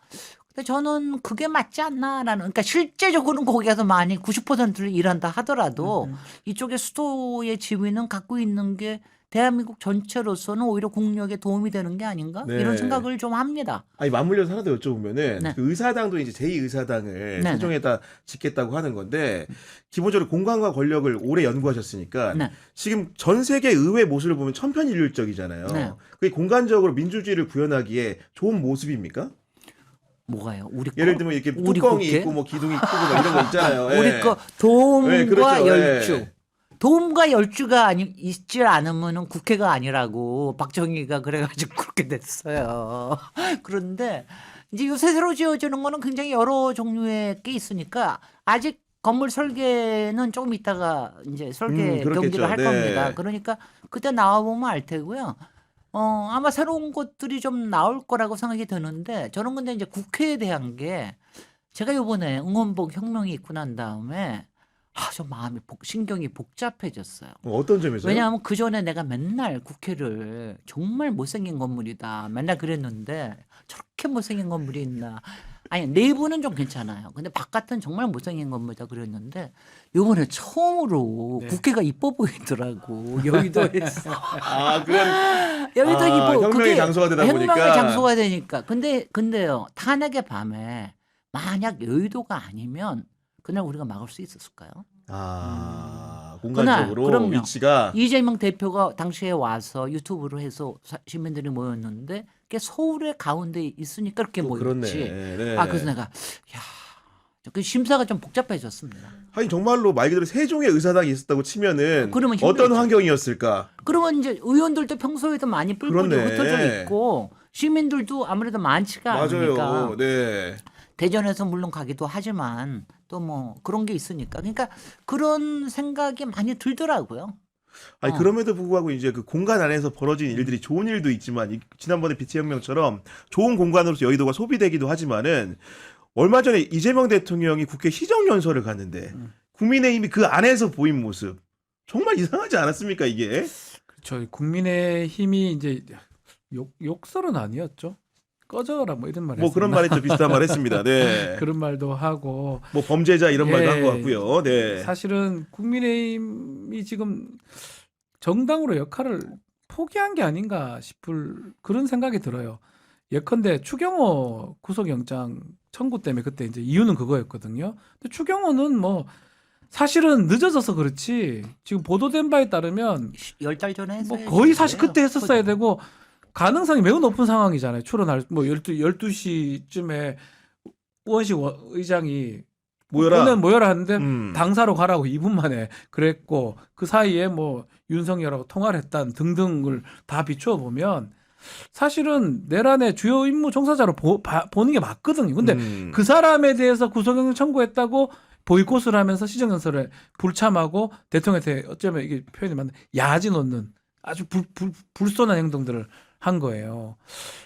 근데 저는 그게 맞지 않나라는 그러니까 실제적으로는 거기 가서 많이 90%를 일한다 하더라도 이쪽에 수도의 지위는 갖고 있는 게 대한민국 전체로서는 오히려 국력에 도움이 되는 게 아닌가 네. 이런 생각을 좀 합니다. 아니 맞물려서 하나 더 여쭤보면은 네. 그 의사당도 이제 제2의사당을 네, 네. 세종에다 짓겠다고 하는 건데 기본적으로 공간과 권력을 오래 연구하셨으니까 네. 지금 전 세계 의회 모습을 보면 천편일률적이잖아요. 네. 그게 공간적으로 민주주의를 구현하기에 좋은 모습입니까? 뭐가요? 우리 거? 예를 들면 이렇게 우리 뚜껑이 국회? 있고 뭐 기둥이 크고 뭐 이런 거 있잖아요. 우리 예. 거 도움과 네, 그렇죠. 열주. 예. 도움과 열주가 있지 않으면은 국회가 아니라고 박정희가 그래가지고 그렇게 됐어요. 그런데 이제 요새 새로 지어지는 거는 굉장히 여러 종류의 게 있으니까 아직 건물 설계는 조금 있다가 이제 설계 그렇겠죠. 경기를 할 네. 겁니다. 그러니까 그때 나와 보면 알 테고요. 아마 새로운 것들이 좀 나올 거라고 생각이 드는데 저는 근데 이제 국회에 대한 게 제가 요번에 응원봉 혁명이 있고 난 다음에 좀 마음이 신경이 복잡해졌어요. 어떤 점에서요? 왜냐하면 그 전에 내가 맨날 국회를 정말 못생긴 건물이다 맨날 그랬는데 저렇게 못생긴 건물이 있나. 아니 내부는 좀 괜찮아요. 근데 바깥은 정말 못생긴 건물이다 그랬는데 요번에 처음으로 네. 국회가 이뻐 보이더라고. 여의도에서. 아, 그런 여의도 이뻐. 혁명의 그게 장소가 되다 혁명의 보니까. 장소가 되니까. 근데요. 탄핵의 밤에 만약 여의도가 아니면 그날 우리가 막을 수 있었을까요? 공간적으로 그럼요. 위치가 이재명 대표가 당시에 와서 유튜브로 해서 시민들이 모였는데 그게 서울의 가운데 있으니까 그렇게 또 모였지. 그렇네. 네. 그래서 내가 그 심사가 좀 복잡해졌습니다. 아니 정말로 말 그대로 세종의 의사당이 있었다고 치면은 그러면 어떤 힘들죠. 환경이었을까? 그러면 이제 의원들도 평소에도 많이 뿔뿔이 그렇네. 흩어져 있고 시민들도 아무래도 많지가 않으니까 맞아요. 네. 대전에서 물론 가기도 하지만 또 뭐 그런 게 있으니까 그러니까 그런 생각이 많이 들더라고요. 아니 그럼에도 불구하고 이제 그 공간 안에서 벌어진 일들이 좋은 일도 있지만 지난번에 비트혁명처럼 좋은 공간으로서 여의도가 소비되기도 하지만은 얼마 전에 이재명 대통령이 국회 시정연설을 갔는데 국민의힘이 그 안에서 보인 모습 정말 이상하지 않았습니까 이게? 그렇죠. 국민의힘이 이제 욕설은 아니었죠. 꺼져라 뭐 이런 말 뭐 그런 했었나? 말했죠. 비슷한 말 했습니다. 네. 그런 말도 하고 뭐 범죄자 이런 말도 예. 한 것 같고요. 네. 사실은 국민의힘이 지금 정당으로 역할을 포기한 게 아닌가 싶을 그런 생각이 들어요. 예컨대 추경호 구속영장 청구 때문에 그때 이제 이유는 그거였거든요. 근데 추경호는 뭐 사실은 늦어져서 그렇지 지금 보도된 바에 따르면 10달 전에 뭐 했어야지. 거의 사실 그때 그래요. 했었어야 되고 가능성이 매우 높은 상황이잖아요. 출연할 뭐 12시쯤에 우원식 의장이 모여라 하는데 당사로 가라고 2분 만에 그랬고 그 사이에 뭐 윤석열하고 통화를 했단 등등을 다 비추어 보면 사실은 내란의 주요 임무 종사자로 보는 게 맞거든요. 근데 그 사람에 대해서 구속영장 청구했다고 보이콧을 하면서 시정연설에 불참하고 대통령한테 어쩌면 이게 표현이 맞나 야지 놓는 아주 불손한 행동들을 한 거예요.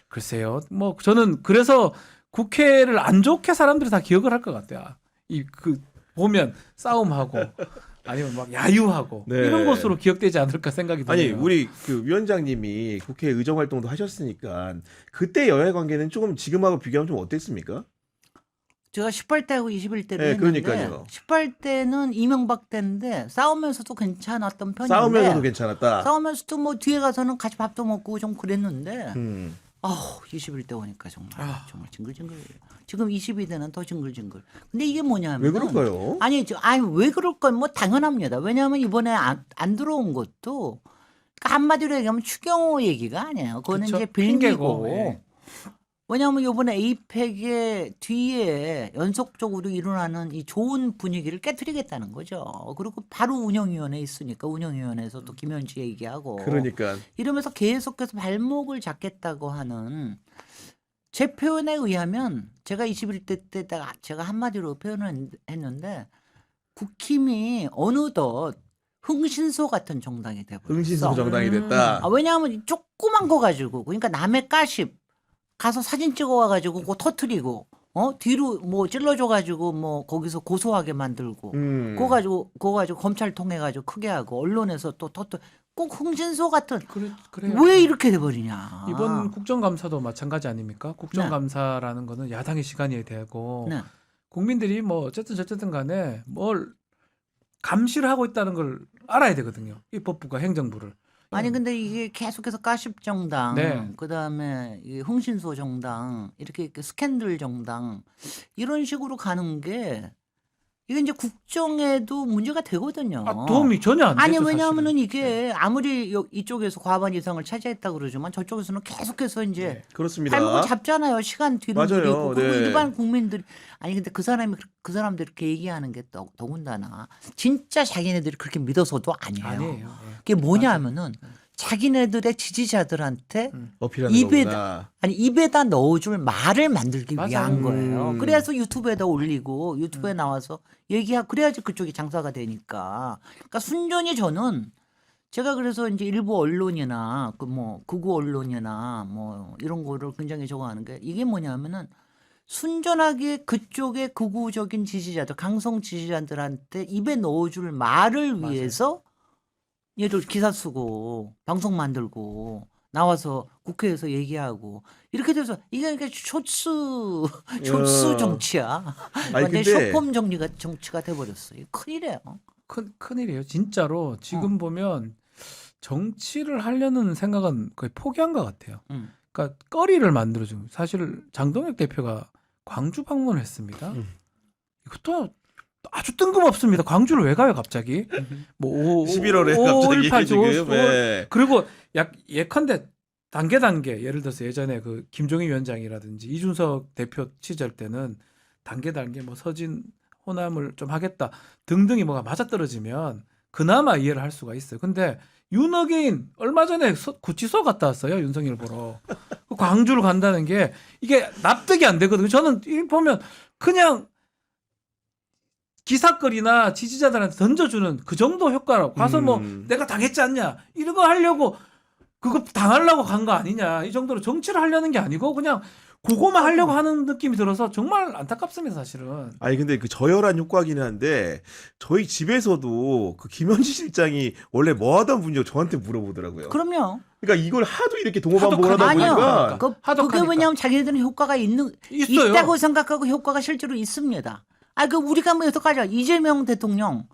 글쎄요. 뭐 저는 그래서 국회를 안 좋게 사람들이 다 기억을 할 것 같아요. 보면 싸움하고 아니면 막 야유하고 네. 이런 것으로 기억되지 않을까 생각이 아니 드네요. 우리 그 위원장님이 국회 의정 활동도 하셨으니까 그때 여야 관계는 조금 지금하고 비교하면 좀 어땠습니까? 제가 18대하고 21대를 네, 했는데 그러니까요. 18대는 이명박 때인데 싸우면서도 괜찮았던 편인데 싸우면서도 괜찮았다. 싸우면서도 뭐 뒤에 가서는 같이 밥도 먹고 좀 그랬는데 21대 오니까 정말 징글징글. 지금 22대는 더 징글징글. 근데 이게 뭐냐면 왜 그럴까요? 아니 왜 그럴 건 뭐 당연합니다. 왜냐하면 이번에 안 들어온 것도 그러니까 한마디로 얘기하면 추경호 얘기가 아니에요. 그거는 그쵸? 이제 빌미고. 핑계고, 예. 왜냐하면 이번에 에이펙의 뒤에 연속적으로 일어나는 이 좋은 분위기를 깨트리겠다는 거죠. 그리고 바로 운영위원회에 있으니까 운영위원회에서 또 김현지 얘기하고 그러니까 이러면서 계속해서 발목을 잡겠다고 하는 제 표현에 의하면 제가 21대 때 제가 한마디로 표현을 했는데 국힘이 어느덧 흥신소 같은 정당이 돼버렸어. 흥신소 정당이 됐다. 왜냐하면 조그만 거 가지고 그러니까 남의 가십 가서 사진 찍어 와가지고 그거 터트리고 뒤로 뭐 찔러줘가지고 뭐 거기서 고소하게 만들고 그거 가지고 검찰 통해 가지고 크게 하고 언론에서 또 꼭 흥신소 같은 그래요. 왜 이렇게 돼버리냐. 이번 국정감사도 마찬가지 아닙니까? 국정감사라는 거는 야당의 시간이 되고 네. 국민들이 뭐 어쨌든 간에 뭘 감시를 하고 있다는 걸 알아야 되거든요. 입법부가 행정부를. 아니 근데 이게 계속해서 가십 정당, 네. 그다음에 이 흥신소 정당, 이렇게 스캔들 정당 이런 식으로 가는 게 이게 이제 국정에도 문제가 되거든요. 도움이 전혀 안 되죠. 아니 사실은. 왜냐하면은 이게 네. 아무리 이쪽에서 과반 이상을 차지했다 그러지만 저쪽에서는 계속해서 이제 네. 그렇습니다. 발목을 잡잖아요. 시간 뒤로 맞아요. 늘리고 그리고 네. 일반 국민들이 아니 근데 그 사람들이 그렇게 얘기하는 게 더군다나 진짜 자기네들이 그렇게 믿어서도 아니에요. 아니에요. 네. 그게 뭐냐면은 자기네들의 지지자들한테 어필하는 입에 거구나. 아니 입에다 넣어줄 말을 만들기 맞아요. 위한 거예요. 음. 그래서 유튜브에다 올리고 유튜브에 나와서 얘기하고 그래야지 그쪽이 장사가 되니까. 그러니까 순전히 저는 제가 그래서 이제 일부 언론이나 그 뭐 극우 언론이나 뭐 이런 거를 굉장히 저거 하는 게 이게 뭐냐면은 순전하게 그쪽의 극우적인 지지자들, 강성 지지자들한테 입에 넣어줄 말을 맞아요. 위해서 얘를 기사 쓰고 방송 만들고 나와서 국회에서 얘기하고 이렇게 돼서 이게 그러니까 쇼츠 야. 정치야. 아니, 완전 근데- 쇼폼 정치가 돼버렸어. 이거 큰일이에요. 큰일이에요. 진짜로 지금 보면 정치를 하려는 생각은 거의 포기한 것 같아요. 그러니까 거리를 만들어주고 사실 장동혁 대표가 광주 방문을 했습니다. 이것도 아주 뜬금없습니다. 광주를 왜 가요 갑자기? 뭐 11월에 5월, 8월, 갑자기 지금 5월. 네. 그리고 예컨대 단계 예를 들어서 예전에 그 김종인 위원장이라든지 이준석 대표 시절 때는 단계 뭐 서진 호남을 좀 하겠다 등등이 뭐가 맞아떨어지면 그나마 이해를 할 수가 있어요. 근데 윤어게인 얼마 전에 구치소 갔다 왔어요. 윤석열 보러. 광주를 간다는 게 이게 납득이 안 되거든요. 저는 이 보면 그냥 기사거리나 지지자들한테 던져주는 그 정도 효과라고 가서 뭐 내가 당했지 않냐 이런 거 하려고 그거 당하려고 간 거 아니냐 이 정도로 정치를 하려는 게 아니고 그냥 그거만 하려고 하는 느낌이 들어서 정말 안타깝습니다 사실은. 아니 근데 그 저열한 효과기는 한데 저희 집에서도 그 김현지 실장이 원래 뭐 하던 분이요 저한테 물어보더라고요. 그럼요. 그러니까 이걸 하도 이렇게 동호 하도 반복을 하다 아니요. 보니까 그게 하덕하니까. 왜냐하면 자기네들은 효과가 있어요. 있다고 생각하고 효과가 실제로 있습니다. 그 우리가 뭐 여태까지 이재명 대통령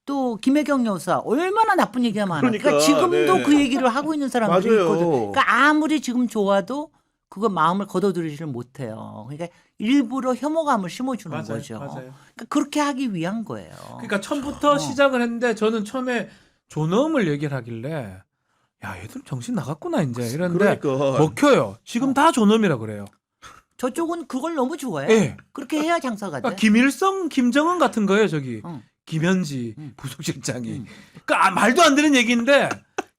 또 김혜경 여사 얼마나 나쁜 얘기가 많아. 그러니까 지금도 네. 그 얘기를 하고 있는 사람들이 맞아요. 있거든. 그러니까 아무리 지금 좋아도 그거 마음을 걷어들이지를 못해요. 그러니까 일부러 혐오감을 심어주는 맞아요, 거죠. 맞아요. 그러니까 그렇게 하기 위한 거예요. 그러니까 처음부터 시작을 했는데 저는 처음에 존엄을 얘기를 하길래 야 얘들 정신 나갔구나 이제 이랬는데 그러니까 먹혀요. 지금 다 존엄이라 그래요. 저쪽은 그걸 너무 좋아해. 예. 그렇게 해야 장사가 돼. 그러니까 김일성, 김정은 같은 거예요 저기. 응. 김현지 부속실장이. 그러니까 말도 안 되는 얘기인데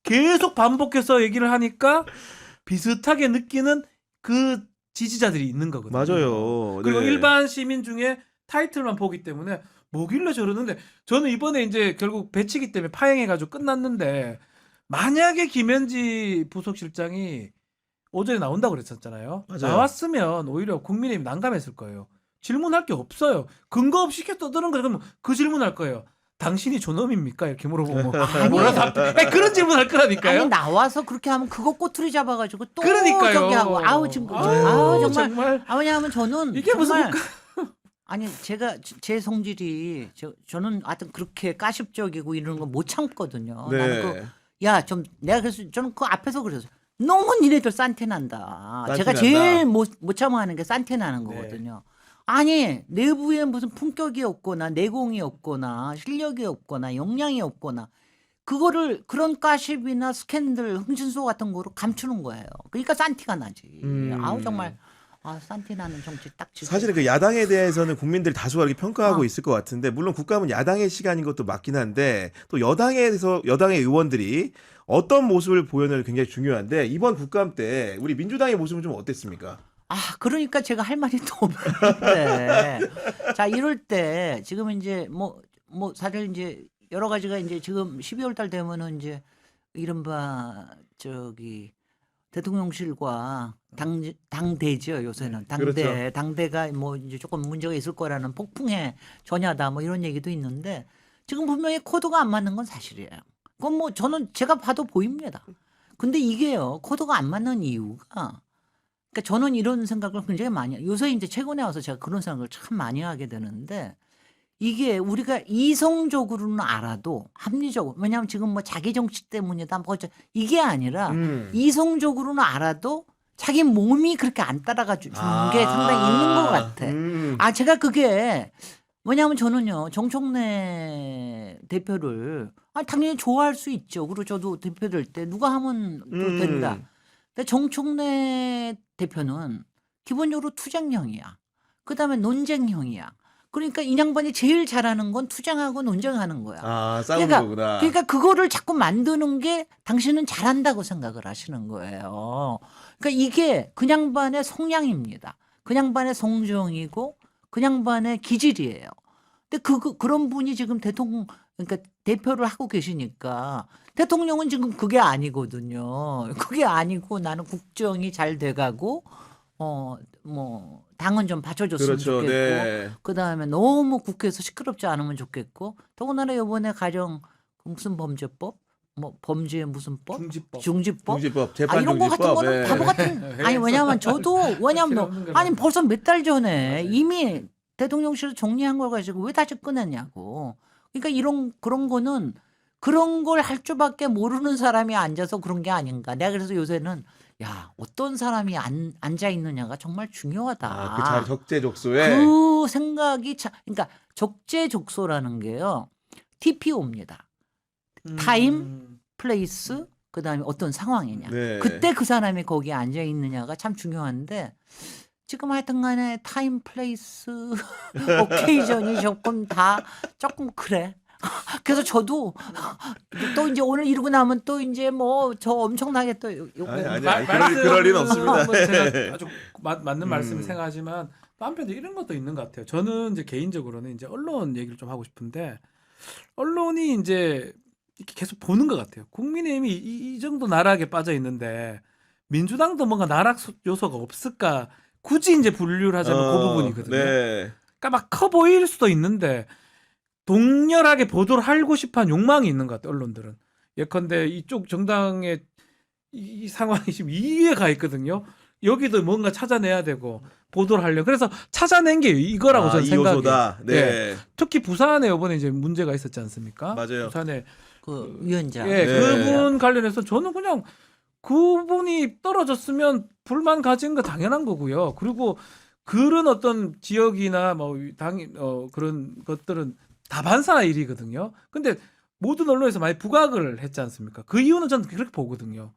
계속 반복해서 얘기를 하니까 비슷하게 느끼는 그 지지자들이 있는 거거든요. 맞아요. 그리고 네. 일반 시민 중에 타이틀만 보기 때문에 뭐길래 저러는데 저는 이번에 이제 결국 배치기 때문에 파행해가지고 끝났는데 만약에 김현지 부속실장이 오전에 나온다고 그랬었잖아요. 맞아요. 나왔으면 오히려 국민의힘 난감했을 거예요. 질문할 게 없어요. 근거 없이 이렇게 떠드는 거예요. 그럼 그 질문할 거예요. 당신이 존엄입니까? 이렇게 물어보고 몰라서 그런 질문할 거라니까요. 아니 나와서 그렇게 하면 그거 꼬투리 잡아가지고 또 그러니까요. 저기 하고 아우 지금 정말 왜냐하면 저는 이게 무슨 정말 아니 제가 제 성질이 저는 하여튼 그렇게 가십적이고 이런 거 못 참거든요. 네. 나는 좀 내가 그래서 저는 그 앞에서 그래서 너무 니네들 싼티난다. 제가 제일 못 참아하는 게 싼티나는 거거든요. 아니 내부에 무슨 품격이 없거나 내공이 없거나 실력이 없거나 역량이 없거나 그거를 그런 가십이나 스캔들 흥신소 같은 거로 감추는 거예요. 그러니까 싼티가 나지. 아우 정말 싼티 나는 정치 딱 지금. 사실은 그 야당에 대해서는 국민들이 다수가 이렇게 평가하고 어. 있을 것 같은데 물론 국감은 야당의 시간인 것도 맞긴 한데 또 여당의 의원들이 어떤 모습을 보여내는 굉장히 중요한데 이번 국감 때 우리 민주당의 모습은 좀 어땠습니까? 그러니까 제가 할 말이 또 없는데. 자, 이럴 때 지금 이제 뭐 사실 이제 여러 가지가 이제 지금 12월 달 되면은 이제 이른바 대통령실과 당대죠 요새는 그렇죠. 당대가 뭐 이제 조금 문제가 있을 거라는 폭풍의 전야다 뭐 이런 얘기도 있는데 지금 분명히 코드가 안 맞는 건 사실이에요. 그건 뭐 저는 제가 봐도 보입니다. 근데 이게요 코드가 안 맞는 이유가 그러니까 저는 이런 생각을 굉장히 많이 요새 이제 최근에 와서 제가 그런 생각을 참 많이 하게 되는데 이게 우리가 이성적으로는 알아도 합리적으로 왜냐하면 지금 뭐 자기 정치 때문이다 뭐 이게 아니라 이성적으로는 알아도 자기 몸이 그렇게 안 따라가 주는 게 상당히 있는 것 같아. 제가 그게 뭐냐면 저는요 정청래 대표를 당연히 좋아할 수 있죠. 그리고 저도 대표 될 때 누가 하면 또 된다. 근데 정청래 대표는 기본적으로 투쟁형이야. 그다음에 논쟁형이야. 그러니까 이 양반이 제일 잘하는 건 투쟁하고 논쟁하는 거야. 싸우는 거구나. 그러니까 그거를 자꾸 만드는 게 당신은 잘한다고 생각을 하시는 거예요. 그러니까 이게 그 양반의 성향입니다. 그 양반의 성정이고 그 양반의 기질이에요. 근데 그런 분이 지금 그러니까 대표를 하고 계시니까 대통령은 지금 그게 아니거든요. 그게 아니고 나는 국정이 잘 돼가고 뭐 당은 좀 받쳐줬으면 그렇죠. 좋겠고 네. 그다음에 너무 국회에서 시끄럽지 않으면 좋겠고 더군다나 이번에 가령 무슨 범죄법 뭐 범죄 무슨 법 중지법 재판 이런 거 같은 중지법. 거는 예. 바보 같은 아니 왜냐면 저도 왜냐면 아니 벌써 몇 달 전에 이미 대통령실에서 정리한 걸 가지고 왜 다시 꺼냈냐고. 그러니까 그런 거는 그런 걸 할 줄밖에 모르는 사람이 앉아서 그런 게 아닌가. 내가 그래서 요새는 야 어떤 사람이 앉아 있느냐가 정말 중요하다. 그 잘 적재적소에. 그 생각이 그러니까 적재적소라는 게요. TPO입니다. 타임, 플레이스, 그다음에 어떤 상황이냐. 네. 그때 그 사람이 거기에 앉아 있느냐가 참 중요한데 지금 하여튼간에 타임, 플레이스, 오케이전이 조금 그래. 그래서 저도 또 이제 오늘 이러고 나면 또 이제 뭐 저 엄청나게 또 아니, 그럴 리는 없습니다. 뭐 제가 아주 맞는 말씀을 음. 생각하지만 또 한편으로 이런 것도 있는 것 같아요. 저는 이제 개인적으로는 이제 언론 얘기를 좀 하고 싶은데 언론이 이제 이렇게 계속 보는 것 같아요. 국민의힘이 이 정도 나락에 빠져 있는데 민주당도 뭔가 나락 요소가 없을까? 굳이 이제 분류를 하자면 그 부분이거든요. 네. 그러니까 막 커 보일 수도 있는데 동렬하게 보도를 하고 싶어하는 욕망이 있는 것 같아요. 언론들은. 예컨대 이쪽 정당의 이 상황이 지금 이해가 있거든요. 여기도 뭔가 찾아내야 되고 보도를 하려고. 그래서 찾아낸 게 이거라고 저는 이 생각해요. 요소다. 네. 예. 특히 부산에 이번에 이제 문제가 있었지 않습니까? 맞아요. 부산에 그 위원장. 예, 네. 그분 관련해서 저는 그냥 그분이 떨어졌으면 불만 가진 거 당연한 거고요. 그리고 그런 어떤 지역이나 뭐 그런 것들은 다반사 일이거든요. 근데 모든 언론에서 많이 부각을 했지 않습니까? 그 이유는 저는 그렇게 보거든요.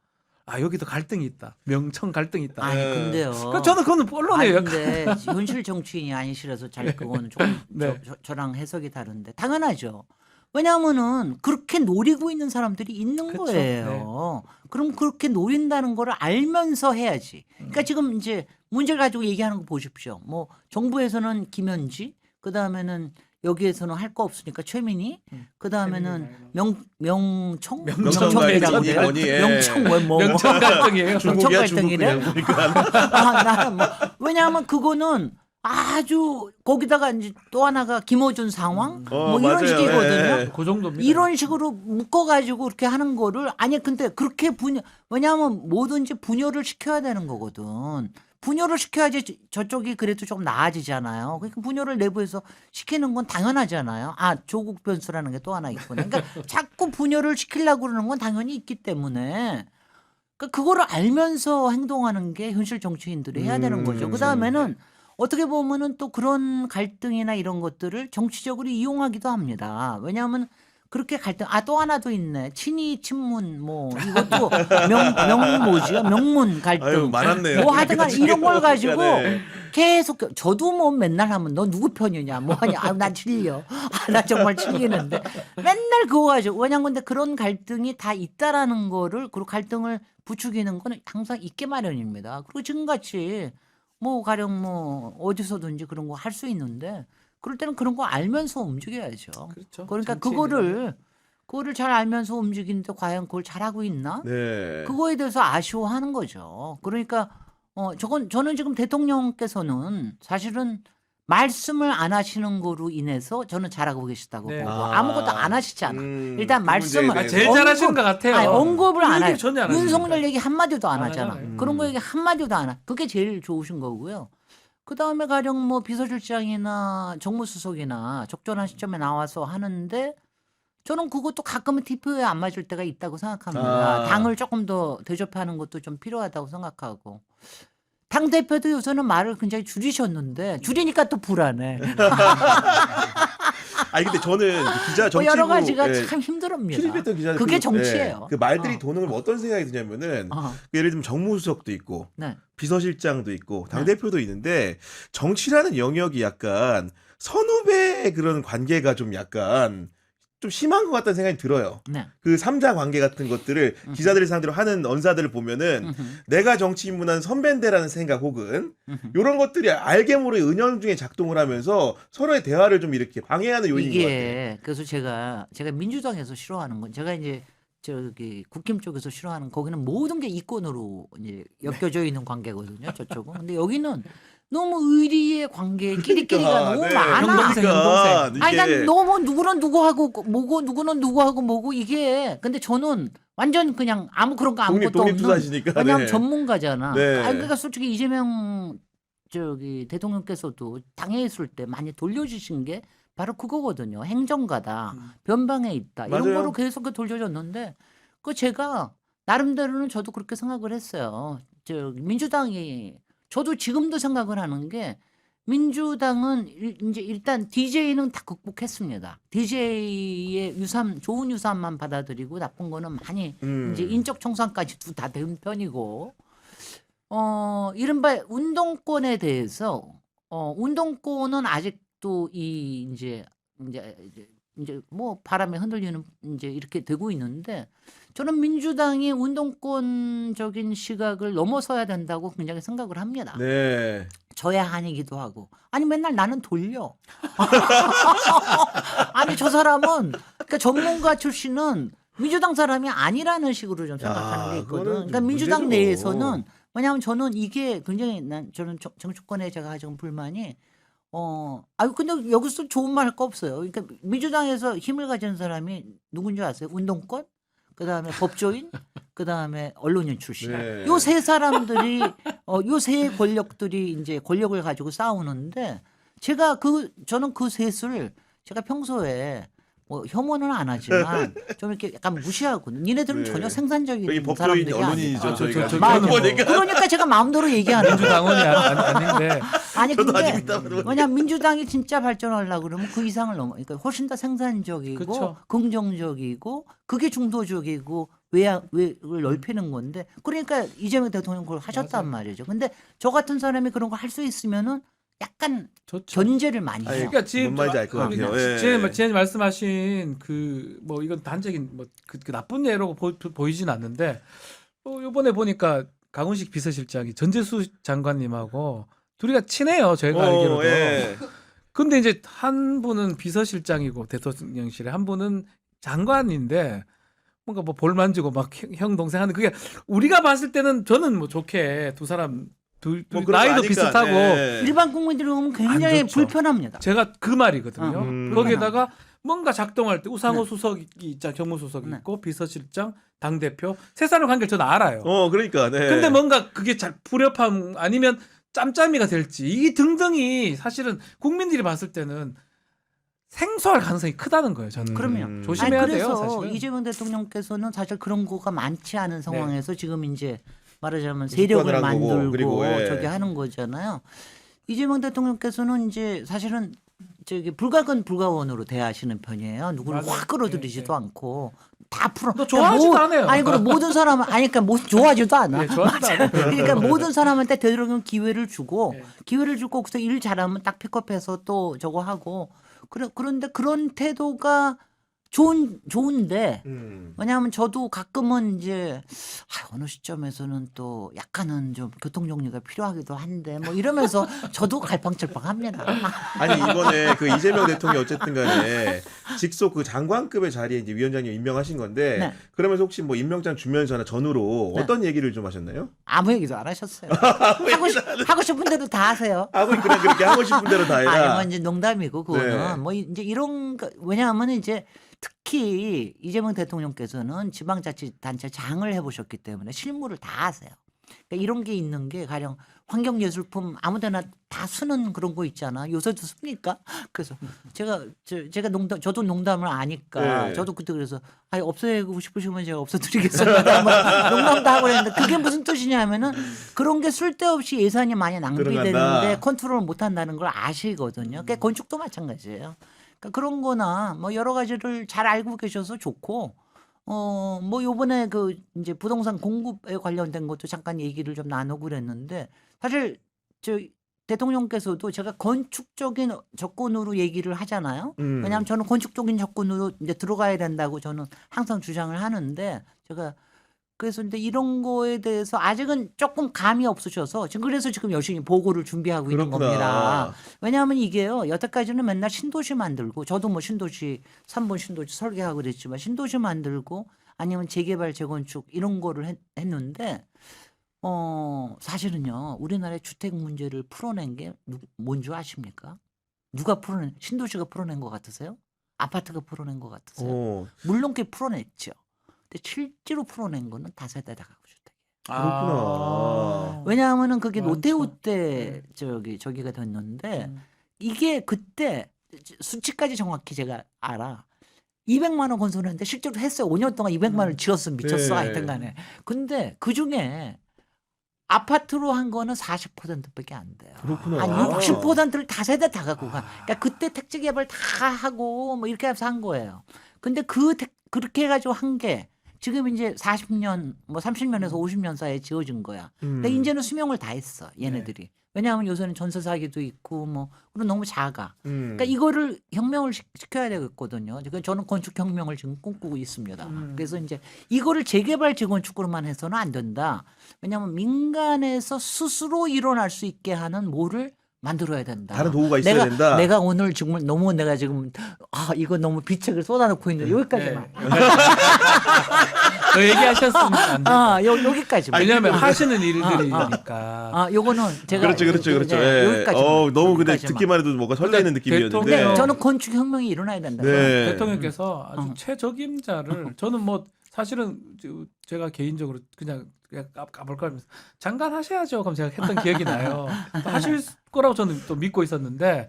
여기도 갈등이 있다. 명청 갈등이 있다. 아니 네. 근데요. 그러니까 저는 그거는 언론의 역할. 근데 현실 정치인이 아니시라서 잘 그거는 조금 네. 저랑 해석이 다른데 당연하죠. 왜냐하면은 그렇게 노리고 있는 사람들이 있는 그쵸. 거예요. 그럼 그렇게 노린다는 거를 알면서 해야지. 그러니까 지금 이제 문제를 가지고 얘기하는 거 보십시오. 뭐 정부에서는 김현지, 그 다음에는 여기에서는 할 거 없으니까 최민희, 그 다음에는 명청 명청이라고 그래요? 뭐니, 예. 명청 뭐 명청 갈등이에요. 중국이야 중국 갈등이래? 그냥 보니까. 왜냐하면 그거는 아주 거기다가 이제 또 하나가 김어준 상황 뭐 이런 맞아요. 식이거든요. 예. 그 정도입니다. 이런 식으로 묶어가지고 그렇게 하는 거를 아니 근데 그렇게 왜냐하면 뭐든지 분열을 시켜야 되는 거거든. 분열을 시켜야지 저쪽이 그래도 좀 나아지잖아요. 그러니까 분열을 내부에서 시키는 건 당연하잖아요. 조국 변수라는 게 또 하나 있구나. 그러니까 자꾸 분열을 시키려고 그러는 건 당연히 있기 때문에 그러니까 그거를 알면서 행동하는 게 현실 정치인들이 해야 되는 거죠. 그 다음에는 어떻게 보면은 또 그런 갈등이나 이런 것들을 정치적으로 이용하기도 합니다. 왜냐하면 그렇게 갈등, 또 하나 더 있네. 친이, 친문, 뭐, 이것도 명문 갈등. 아유, 많았네요. 뭐 하여튼간 이런 걸 가지고 네. 계속, 저도 뭐 맨날 하면 너 누구 편이냐, 뭐 하냐, 난 질려. 나 정말 질리는데. 맨날 그거 가지고. 왜냐면 근데 그런 갈등이 다 있다라는 거를, 그리고 갈등을 부추기는 거는 항상 있게 마련입니다. 그리고 지금같이 뭐 가령 뭐 어디서든지 그런 거 할 수 있는데 그럴 때는 그런 거 알면서 움직여야죠. 그렇죠. 그러니까 정치인이라면. 그거를 잘 알면서 움직이는데 과연 그걸 잘하고 있나? 네. 그거에 대해서 아쉬워하는 거죠. 그러니까 저는 지금 대통령께서는 사실은 말씀을 안 하시는 거로 인해서 저는 잘하고 계시다고 네. 보고 아무것도 안 하시지 않아. 일단 그 말씀을 문제에 제일 잘하시는 것 같아요. 아니, 언급을 안 얘기 해요. 전혀 안 하시니까. 윤석열 얘기 한마디도 안 안 하잖아. 하잖아요. 그런 거 얘기 한마디도 안 하. 그게 제일 좋으신 거고요. 그 다음에 가령 뭐 비서실장이나 정무수석이나 적절한 시점에 나와서 하는데 저는 그것도 가끔은 TPO에 안 맞을 때가 있다고 생각합니다. 아. 당을 조금 더 대접하는 것도 좀 필요하다고 생각하고. 당 대표도 요새는 말을 굉장히 줄이셨는데 줄이니까 또 불안해. 아니 근데 저는 그 기자 뭐 정치부 여러 가지가 예, 참 힘들합니다. 출입했던 기자들 그게 그, 정치예요. 예, 그 말들이 어. 도는 걸 어떤 생각이 드냐면은 어, 예를 들면 정무수석도 있고 네. 비서실장도 있고 당대표도 있는데 정치라는 영역이 약간 선후배 그런 관계가 좀 약간 좀 심한 것 같다는 생각이 들어요. 네. 그 삼자 관계 같은 것들을 기자들을 상대로 하는 언사들을 보면은 음흠, 내가 정치 입문한 선배인데라는 생각 혹은 음흠. 이런 것들이 알게 모르게 은연중에 작동을 하면서 서로의 대화를 좀 이렇게 방해하는 요인인 것 같아요. 이게 그래서 제가 민주당에서 싫어하는 건 제가 이제 저기 국힘 쪽에서 싫어하는 거기는 모든 게 이권으로 이제 엮여져 있는 관계거든요. 저쪽은. 근데 여기는 너무 의리의 관계, 끼리끼리가 너무 네. 많아. 형동생, 형동생. 아니 이게 난 너무 누구는 누구하고 뭐고 누구는 누구하고 뭐고 이게 근데 저는 완전 그냥 아무 그런 거 아무것도 없는 독립투사시니까. 왜냐하면 네. 전문가잖아. 네. 아니 그러니까 솔직히 이재명 저기 대통령께서도 당에 있을 때 많이 돌려주신 게 바로 그거거든요. 행정가다, 변방에 있다 이런 맞아요. 거로 계속 돌려줬는데 그 제가 나름대로는 저도 그렇게 생각을 했어요. 저 민주당이 저도 지금도 생각을 하는 게 민주당은 이제 일단 DJ는 다 극복했습니다. DJ의 유산 좋은 유산만 받아들이고 나쁜 거는 많이 이제 인적 청산까지도 다 된 편이고 이른바 운동권에 대해서 운동권은 아직도 이 이제 뭐 바람에 흔들리는 이제 이렇게 되고 있는데 저는 민주당이 운동권적인 시각을 넘어서야 된다고 굉장히 생각을 합니다. 네. 저야 한이기도 하고 아니 맨날 나는 돌려. 아니 저 사람은 그러니까 전문가 출신은 민주당 사람이 아니라는 식으로 좀 생각하는 게 있거든. 그거는 그러니까 좀 민주당 문제죠. 내에서는 왜냐하면 저는 이게 굉장히 저는 정치권에 제가 가진 불만이 아유 근데 여기서 좋은 말 할 거 없어요. 그러니까 민주당에서 힘을 가진 사람이 누군지 아세요? 운동권, 그다음에 법조인, 그다음에 언론인 출신. 네. 요 세 사람들이 요 세 권력들이 이제 권력을 가지고 싸우는데 저는 그 셋을 제가 평소에 뭐 혐오는 안 하지만 좀 이렇게 약간 무시하고 니네들은 네. 전혀 생산적인 여기 법조인 사람들이 언론인이죠. 아니다. 저희가 저- 맞아. 저는 그러니까 제가 마음대로 얘기하는 거예요. 민주당원이 아닌데 아니 저도 근데 아닙니다. 왜냐면 민주당이 진짜 발전하려고 그러면 그 이상을 넘어. 그러니까 훨씬 더 생산적이고 그쵸. 긍정적이고 그게 중도적이고 외를 넓히는 건데 그러니까 이재명 대통령 그걸 하셨단 맞아요. 말이죠. 근데 저 같은 사람이 그런 거 할 수 있으면은 약간 좋죠. 견제를 많이 아니, 해요. 그러니까 지금 뭔 말인지 알것 같아요. 예. 지금 말씀하신 그 뭐 이건 단적인 그 나쁜 예로 보이진 않는데 이번에 보니까 강훈식 비서실장이 전재수 장관님하고 둘이가 친해요. 저희가 알기로도. 예. 근데 이제 한 분은 비서실장이고 대통령실에 한 분은 장관인데 뭔가 뭐 볼 만지고 막 형 동생 하는 그게 우리가 봤을 때는 저는 뭐 좋게 두 사람 둘 뭐 그런 거 나이도 아니까, 비슷하고 예. 일반 국민들이 보면 굉장히 안 좋죠. 불편합니다. 제가 그 말이거든요. 음. 거기에다가 뭔가 작동할 때 우상호 네. 수석이 있자 경무수석이 네. 있고 비서실장 당 대표 세 사람 관계를 저는 알아요. 그러니까 네. 근데 뭔가 그게 잘 불협함 아니면 짬짬이가 될지 이 등등이 사실은 국민들이 봤을 때는 생소할 가능성이 크다는 거예요. 저는 그럼요. 조심해야 아니, 그래서 돼요. 사실은. 이재명 대통령께서는 사실 그런 거가 많지 않은 상황에서 지금 이제 말하자면 수습관을 세력을 한 거고, 만들고 그리고, 예. 저기 하는 거잖아요. 이재명 대통령께서는 이제 사실은 저기 불가근 불가원으로 대하시는 편이에요. 누구를 맞아요. 확 끌어들이지도 예, 예. 않고 다 풀어. 너 좋아하지도 않아요. 아니 그럼 모든 사람은 아니 그러니까 좋아하지도 않아. 예, 좋아하지도 않아요. 그러니까 모든 사람한테 되도록이면 기회를 주고 예. 기회를 주고 거기서 일 잘하면 딱 픽업해서 또 저거 하고 그런데 그런 태도가 좋은데 왜냐하면 저도 가끔은 이제 어느 시점에서는 또 약간은 좀 교통 정리가 필요하기도 한데 뭐 이러면서 저도 갈팡질팡합니다. 아니 이번에 그 이재명 대통령이 어쨌든 간에 직속 그 장관급의 자리에 이제 위원장님 임명하신 건데 네. 그러면서 혹시 뭐 임명장 주면서나 전후로 네. 어떤 얘기를 좀 하셨나요? 아무 얘기도 안 하셨어요. 하고 싶은 대로 다 하세요. 그냥 그렇게 하고 싶은 대로 다 아니 해라. 뭐 이제 농담이고 그거는 네. 뭐 이제 이런 거 왜냐하면 이제 특히 이재명 대통령께서는 지방자치단체 장을 해보셨기 때문에 실무를 다 하세요. 그러니까 이런 게 있는 게 가령 환경예술품 아무데나 다 쓰는 그런 거 있잖아. 요새도 씁니까? 그래서 제가 저도 농담을 아니까 네. 저도 그때 그래서 아니 없애고 싶으시면 제가 없애드리겠습니다. 뭐 농담도 하고 그랬는데 그게 무슨 뜻이냐면은 그런 게 쓸데없이 예산이 많이 낭비되는데 들어간다. 컨트롤 못 한다는 걸 아시거든요. 그러니까 건축도 마찬가지예요. 그러니까 그런 거나 뭐 여러 가지를 잘 알고 계셔서 좋고 뭐 요번에 그 이제 부동산 공급에 관련된 것도 잠깐 얘기를 좀 나누고 그랬는데 사실 저 대통령께서도 제가 건축적인 접근으로 얘기를 하잖아요. 왜냐하면 저는 건축적인 접근으로 이제 들어가야 된다고 저는 항상 주장을 하는데 제가 그래서 근데 이런 거에 대해서 아직은 조금 감이 없으셔서 지금 그래서 지금 열심히 보고를 준비하고 있는 겁니다. 그렇구나. 왜냐하면 이게요. 여태까지는 맨날 신도시 만들고 저도 뭐 신도시 3번 신도시 설계하고 그랬지만 신도시 만들고 아니면 재개발 재건축 이런 거를 했는데 사실은요. 우리나라의 주택 문제를 풀어낸 게 뭔 줄 아십니까? 누가 풀어낸 신도시가 풀어낸 것 같으세요? 아파트가 풀어낸 것 같으세요? 어, 물론 꽤 풀어냈죠. 근데 실제로 풀어낸 거는 다세대 다가구 주택. 그렇구나. 왜냐하면은 그게 많죠. 노태우 때 저기가 됐는데 이게 그때 수치까지 정확히 제가 알아. 200만 원 건설했는데 실제로 했어요. 5년 동안 200만 원을 지었어 미쳤어 네. 하여튼 간에. 근데 그중에 아파트로 한 거는 40%밖에 안 돼요. 그렇구나. 한 60%를 다세대 다 갖고 가. 그러니까 그때 택지 개발 다 하고 뭐 이렇게 해서 한 거예요. 근데 그렇게 해가지고 한 게 지금 이제 40년 뭐 30년에서 50년 사이에 지어진 거야. 근데 이제는 수명을 다 했어 얘네들이. 왜냐하면 요새는 전세 사기도 있고 뭐 그리고 너무 작아. 그러니까 이거를 혁명을 시켜야 되겠거든요. 그러니까 저는 건축 혁명을 지금 꿈꾸고 있습니다. 그래서 이제 이거를 재개발 재건축으로만 해서는 안 된다. 왜냐하면 민간에서 스스로 일어날 수 있게 하는 뭐를 만들어야 된다. 다른 도구가 있어야 된다. 내가 오늘 정말 너무 내가 지금 이거 너무 비책을 쏟아놓고 있는데 여기까지만. 더 얘기하셨으면 안 돼요. 여기까지만. 왜냐하면 하시는 일들이니까. 요거는 제가 그렇죠. 네, 여기까지만. 너무 근데 여기까지만. 듣기만 해도 뭔가 설레는 근데 느낌이었는데. 근데 대통령- 저는 건축 혁명이 일어나야 된다. 네. 대통령께서 아주 최적임자를 저는 뭐 사실은 제가 개인적으로 그냥 까볼 거면서 장관 하셔야죠. 그럼 제가 했던 기억이 나요. 또 하실 거라고 저는 또 믿고 있었는데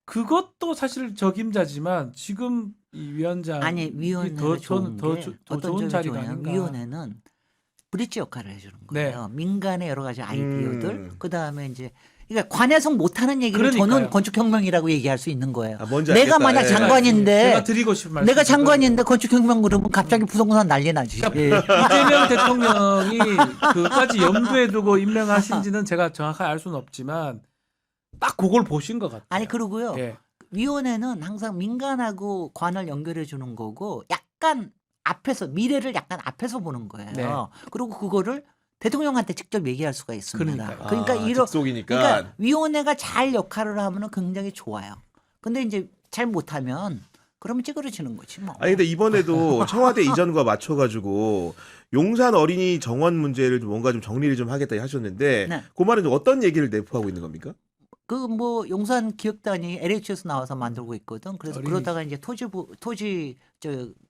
그것도 사실 적임자지만 지금 이 위원장 아니 위원회가 좋은 게 더 어떤 좋은 점이 자리가 좋냐면 아닌가. 위원회는 브릿지 역할을 해주는 거예요. 민간의 여러 가지 아이디어들 그 다음에 이제 그러니까 관여성 못하는 얘기를 그러니까요. 저는 건축혁명이라고 얘기할 수 있는 거예요. 뭔지 내가 알겠다. 만약 예. 장관인데 제가 드리고 싶은 말씀 내가 장관인데 건축혁명 그러면 갑자기 부동산 난리 나지. 예. 이재명 대통령이 그까지 염두에 두고 임명하신지는 제가 정확하게 알 수는 없지만 딱 그걸 보신 것 같아요. 아니 그러고요. 예. 위원회는 항상 민간하고 관을 연결해 주는 거고 약간 앞에서 미래를 약간 앞에서 보는 거예요. 네. 그리고 그거를 대통령한테 직접 얘기할 수가 있습니다. 그러니까요. 그러니까 직속이니까. 그러니까 위원회가 잘 역할을 하면은 굉장히 좋아요. 근데 이제 잘 못하면 그러면 찌그러지는 거지 뭐. 아니 근데 이번에도 청와대 이전과 맞춰가지고 용산 어린이 정원 문제를 좀 뭔가 좀 정리를 좀 하겠다 하셨는데 네. 그 말은 좀 어떤 얘기를 내포하고 있는 겁니까? 그 뭐 용산 기획단이 LH에서 나와서 만들고 있거든. 그래서 어린이. 그러다가 이제 토지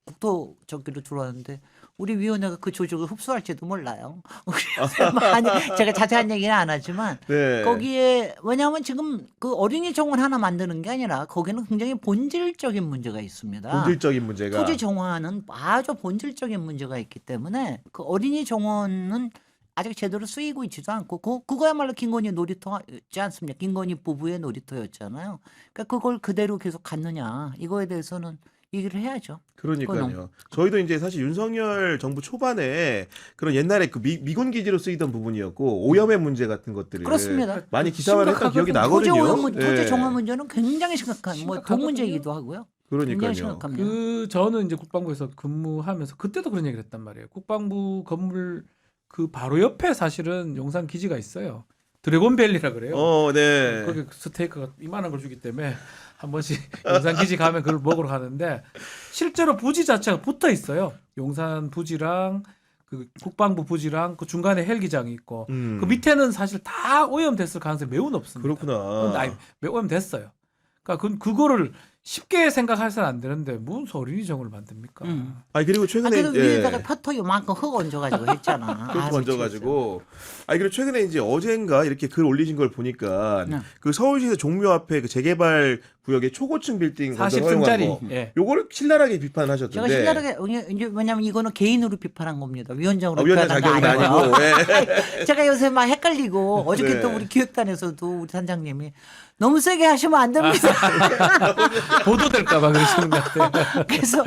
국토 저기로 들어왔는데 우리 위원회가 그 조직을 흡수할지도 몰라요. 그래서 많이 제가 자세한 얘기는 안 하지만 네. 거기에 왜냐하면 지금 그 어린이 정원 하나 만드는 게 아니라 거기는 굉장히 본질적인 문제가 있습니다. 본질적인 문제가. 토지 정화는 아주 본질적인 문제가 있기 때문에 그 어린이 정원은 아직 제대로 쓰이고 있지도 않고 그거야말로 김건희 놀이터지 않습니까? 김건희 부부의 놀이터였잖아요. 그러니까 그걸 그대로 계속 갔느냐 이거에 대해서는 얘기를 해야죠. 그러니까요. 저희도 이제 사실 윤석열 정부 초반에 그런 옛날에 그 미군 기지로 쓰이던 부분이었고 오염의 문제 같은 것들을 그렇습니다. 많이 기사화를 했던 기억이 토지 나거든요. 오염, 네. 토지 정화 문제는 굉장히 심각한 뭐 심각하거든요. 돈 문제이기도 하고요. 굉장히 그러니까요. 심각합니다. 저는 이제 국방부에서 근무하면서 그때도 그런 얘기를 했단 말이에요. 국방부 건물 그 바로 옆에 사실은 용산 기지가 있어요. 드래곤밸리라 그래요. 네. 거기 스테이크가 이만한 걸 주기 때문에 한 번씩 용산 기지 가면 그걸 먹으러 가는데 실제로 부지 자체가 붙어 있어요. 용산 부지랑 그 국방부 부지랑 그 중간에 헬기장이 있고 그 밑에는 사실 다 오염됐을 가능성이 매우 높습니다. 그렇구나. 아니, 오염됐어요. 그러니까 그거를 쉽게 생각해서는 안 되는데 무슨 어린이정을 만듭니까? 아니 그리고 아, 최근에 그래도 위에다가 퍼터 요만큼 흙 얹어가지고 했잖아. 그것도 아주 얹어가지고. 아니 그리고 최근에 이제 어젠가 이렇게 글 올리신 걸 보니까 네. 그 서울시에서 종묘 앞에 그 재개발 구역의 초고층 빌딩 건설 허용한 40층짜리. 거, 예. 요거를 신랄하게 제가 비판하셨던데. 신랄하게 이제 왜냐면 이거는 개인으로 비판한 겁니다. 위원장으로 위원장 비판한 자격은 거 아니고. 아니고. 예. 제가 요새 막 헷갈리고 어저께 네. 또 우리 기획단에서도 우리 단장님이 너무 세게 하시면 안 됩니다. 보도될까봐 그러시는 것 같아요. 그래서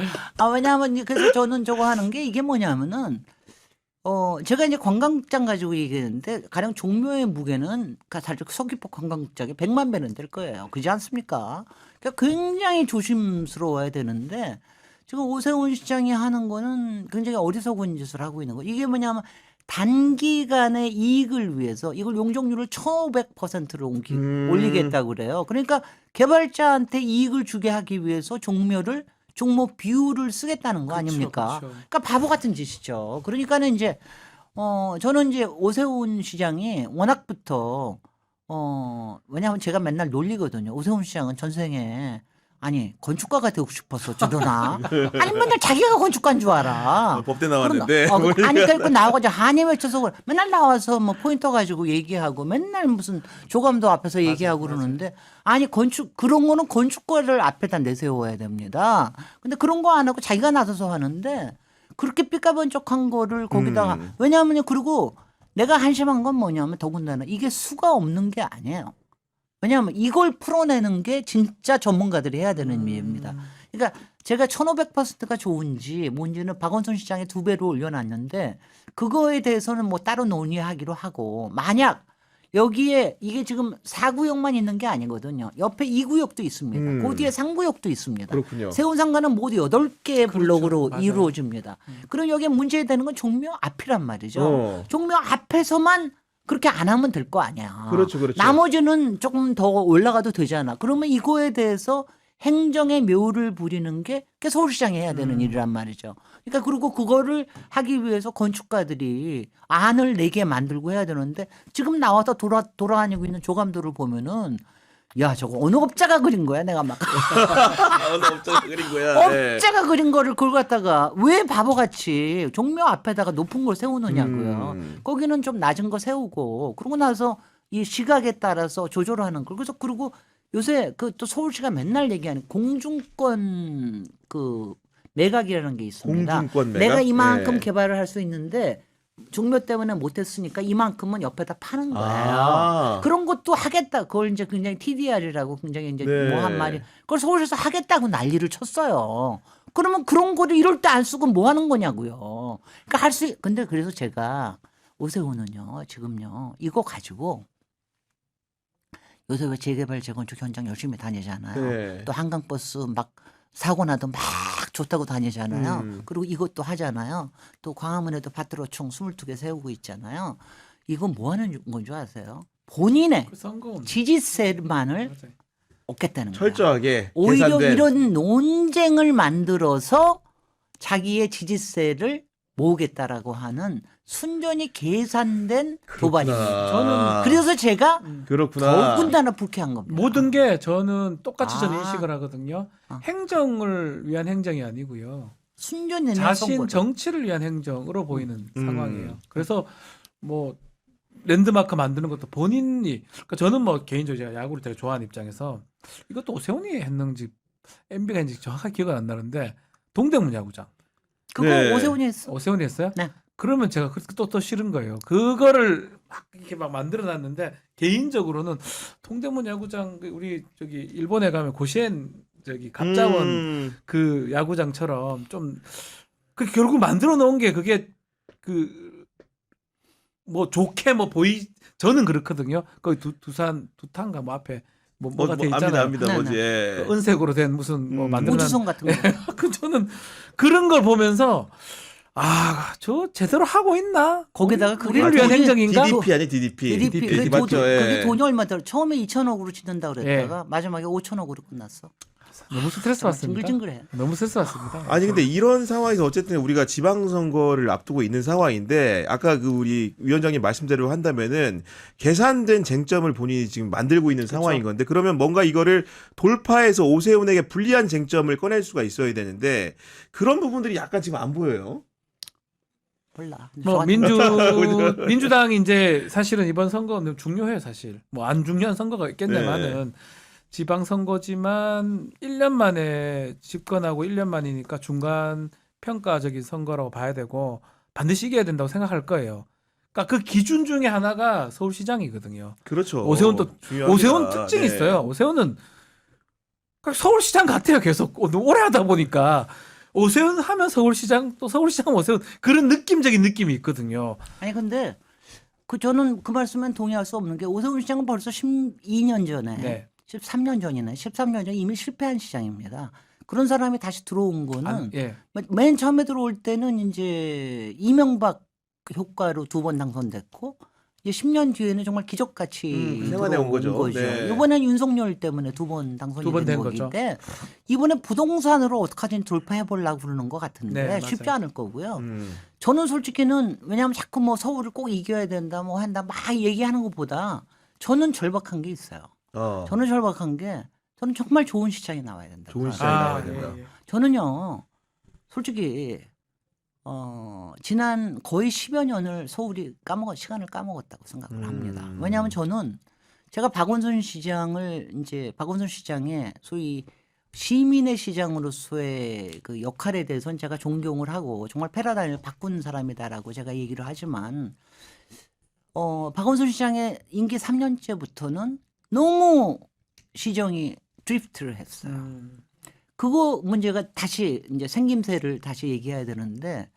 왜냐하면 그래서 저는 저거 하는 게 이게 뭐냐면은 제가 이제 관광극장 가지고 얘기했는데 가령 종묘의 무게는 살짝 서귀포 관광극장에 100만 배는 될 거예요. 그렇지 않습니까? 그러니까 굉장히 조심스러워야 되는데 지금 오세훈 시장이 하는 거는 굉장히 어리석은 짓을 하고 있는 거. 이게 뭐냐면 단기간의 이익을 위해서 이걸 용적률을 1,500%로 올리겠다고 그래요. 그러니까 개발자한테 이익을 주게 하기 위해서 종묘 비율을 쓰겠다는 거 아닙니까? 그렇죠. 그러니까 바보 같은 짓이죠. 그러니까는 이제 저는 이제 오세훈 시장이 워낙부터 왜냐하면 제가 맨날 놀리거든요. 오세훈 시장은 전생에 아니 건축가가 되고 싶었어 주더나. 아니 맨날 자기가 건축가인 줄 알아. 법대 나왔는데. 아니 그러니까 나와가지고 한이 맺혀서 그래. 맨날 나와서 뭐 포인터 가지고 얘기하고 맨날 무슨 조감도 앞에서 얘기하고 그러는데 아니 그런 거는 건축가를 앞에다 내세워야 됩니다. 근데 그런 거 안 하고 자기가 나서서 하는데 그렇게 삐까번쩍한 거를 거기다가 왜냐하면요 그리고 내가 한심한 건 뭐냐면 더군다나 이게 수가 없는 게 아니에요. 왜냐하면 이걸 풀어내는 게 진짜 전문가들이 해야 되는 일입니다. 그러니까 제가 1,500%가 좋은지 뭔지는 박원순 시장이 2배로 올려놨는데 그거에 대해서는 뭐 따로 논의하기로 하고 만약 여기에 이게 지금 4구역만 있는 게 아니거든요. 옆에 2구역도 있습니다. 그 뒤에 3구역도 있습니다. 그렇군요. 세운상가는 모두 8개의 블록으로 맞아요. 이루어집니다. 그럼 여기에 문제되는 건 종묘 앞이란 말이죠. 종묘 앞에서만 그렇게 안 하면 될 거 아니야. 그렇죠, 그렇죠. 나머지는 조금 더 올라가도 되잖아. 그러면 이거에 대해서 행정의 묘를 부리는 게 서울시장이 해야 되는 일이란 말이죠. 그러니까 그리고 그거를 하기 위해서 건축가들이 안을 내게 만들고 해야 되는데 지금 나와서 돌아다니고 있는 조감도를 보면은 야 저거 어느 업자가 그린 거야 내가 막 어느 업자가 그린 거야. 예. 업자가 그린 거를 그걸 갖다가 왜 바보같이 종묘 앞에다가 높은 걸 세우느냐고요. 거기는 좀 낮은 거 세우고 그러고 나서 이 시각에 따라서 조절을 하는 걸. 그래서 그리고 요새 그 또 서울시가 맨날 얘기하는 공중권 그 매각이라는 게 있습니다. 공중권 매각? 내가 이만큼 예. 개발을 할 수 있는데 종묘 때문에 못했으니까 이만큼은 옆에다 파는 거예요. 아. 그런 것도 하겠다. 그걸 이제 굉장히 TDR이라고 굉장히 이제 네. 뭐 한 말이 그걸 서울에서 하겠다고 난리를 쳤어요. 그러면 그런 거를 이럴 때 안 쓰고 뭐 하는 거냐고요. 그러니까 근데 그래서 제가 오세훈은요 지금요 이거 가지고 요새 왜 재개발 재건축 현장 열심히 다니잖아요. 네. 또 한강버스 막 사고 나도 막 좋다고 다니잖아요. 그리고 이것도 하잖아요. 또 광화문에도 파트로총 22개 세우고 있잖아요. 이건 뭐 하는 건 줄 아세요? 본인의 그 선거 지지세만을 맞아요. 얻겠다는 거예요. 철저하게 오히려 계산된. 이런 논쟁을 만들어서 자기의 지지세를 모으겠다라고 하는 순전히 계산된 도발입니다. 저는 그래서 제가 그렇구나. 더군다나 불쾌한 겁니다. 모든 게 저는 똑같이 저는 아. 인식을 하거든요. 아. 행정을 위한 행정이 아니고요. 순전히 자신 정치를 위한 행정으로 보이는 음. 상황이에요. 그래서 뭐 랜드마크 만드는 것도 본인이 그러니까 저는 뭐 개인적으로 제가 야구를 되게 좋아하는 입장에서 이것도 오세훈이 했는지 MB가 했는지 정확하게 기억은 안 나는데 동대문 야구장 그거 네. 오세훈이 했어. 오세훈이 했어요? 네. 그러면 제가 또 싫은 거예요. 그거를 막 이렇게 막 만들어놨는데 개인적으로는 동대문 야구장 우리 저기 일본에 가면 고시엔 저기 갑자원 그 야구장처럼 좀 그 결국 만들어 놓은 게 그게 그 뭐 좋게 뭐 저는 그렇거든요. 거기 두산 두탄가 뭐 앞에 뭐가 돼 있잖아요. 압니다. 네, 뭐지. 예. 그 은색으로 된 무슨 뭐 만들어 우주선 같은 거. 그 저는 그런 걸 보면서 저 제대로 하고 있나? 거기다가 그게 우리를 위한 돈이 행정인가? DDP 아니 DDP. DDP 그게 맞죠. 예. 그게 돈이 얼마 들어? 처음에 2천억으로 짓는다 그랬다가 마지막에 5천억으로 끝났어. 너무 스트레스 정말 받습니다. 징글징글해. 너무 스트레스 받습니다. 아니 근데 이런 상황에서 어쨌든 우리가 지방선거를 앞두고 있는 상황인데 아까 그 우리 위원장님 말씀대로 한다면은 계산된 쟁점을 본인이 지금 만들고 있는 상황인 건데 그러면 뭔가 이거를 돌파해서 오세훈에게 불리한 쟁점을 꺼낼 수가 있어야 되는데 그런 부분들이 약간 지금 안 보여요. 몰라. 뭐 민주당이 이제 사실은 이번 선거는 중요해요, 사실. 뭐 안 중요한 선거가 있겠네만은 지방 선거지만 1년 만에 집권하고 1년 만이니까 중간 평가적인 선거라고 봐야 되고 반드시 이겨야 된다고 생각할 거예요. 그러니까 그 기준 중에 하나가 서울시장이거든요. 그렇죠. 오세훈 또 중요합니다. 오세훈 특징이 네. 있어요. 오세훈은 그러니까 서울시장 같아요. 계속 오래 하다 보니까 오세훈 하면 서울시장 또 서울시장 오세훈 그런 느낌적인 느낌이 있거든요. 아니 근데 저는 그 말씀엔 동의할 수 없는 게 오세훈 시장은 벌써 12년 전에 네. 13년 전이네. 13년 전에 이미 실패한 시장입니다. 그런 사람이 다시 들어온 거는 예. 맨 처음에 들어올 때는 이제 이명박 효과로 2번 당선됐고 이제 10년 뒤에는 정말 기적같이 생활해 온 거죠. 네. 이번엔 윤석열 때문에 2번 당선이 두번 된 된 거죠. 거긴데 이번에 부동산으로 어떻게든 돌파해 보려고 그러는 것 같은데 네, 쉽지 맞아요. 않을 거고요. 음. 저는 솔직히는 왜냐하면 자꾸 뭐 서울을 꼭 이겨야 된다 뭐 한다 막 얘기하는 것보다 저는 절박한 게 있어요. 저는 절박한 게 저는 정말 좋은 시장이 나와야 된다. 좋은 시장이 나와야 예, 된다. 예. 저는요 솔직히 지난 거의 10여 년을 서울이 시간을 까먹었다고 생각을 합니다. 왜냐하면 저는 제가 박원순 시장의 소위 시민의 시장으로서의 그 역할에 대해서는 제가 존경을 하고 정말 패러다임을 바꾼 사람이다라고 제가 얘기를 하지만 박원순 시장의 임기 3년째부터는 너무 시정이 드리프트를 했어요. 그거 문제가 다시 이제 생김새를 다시 얘기해야 되는데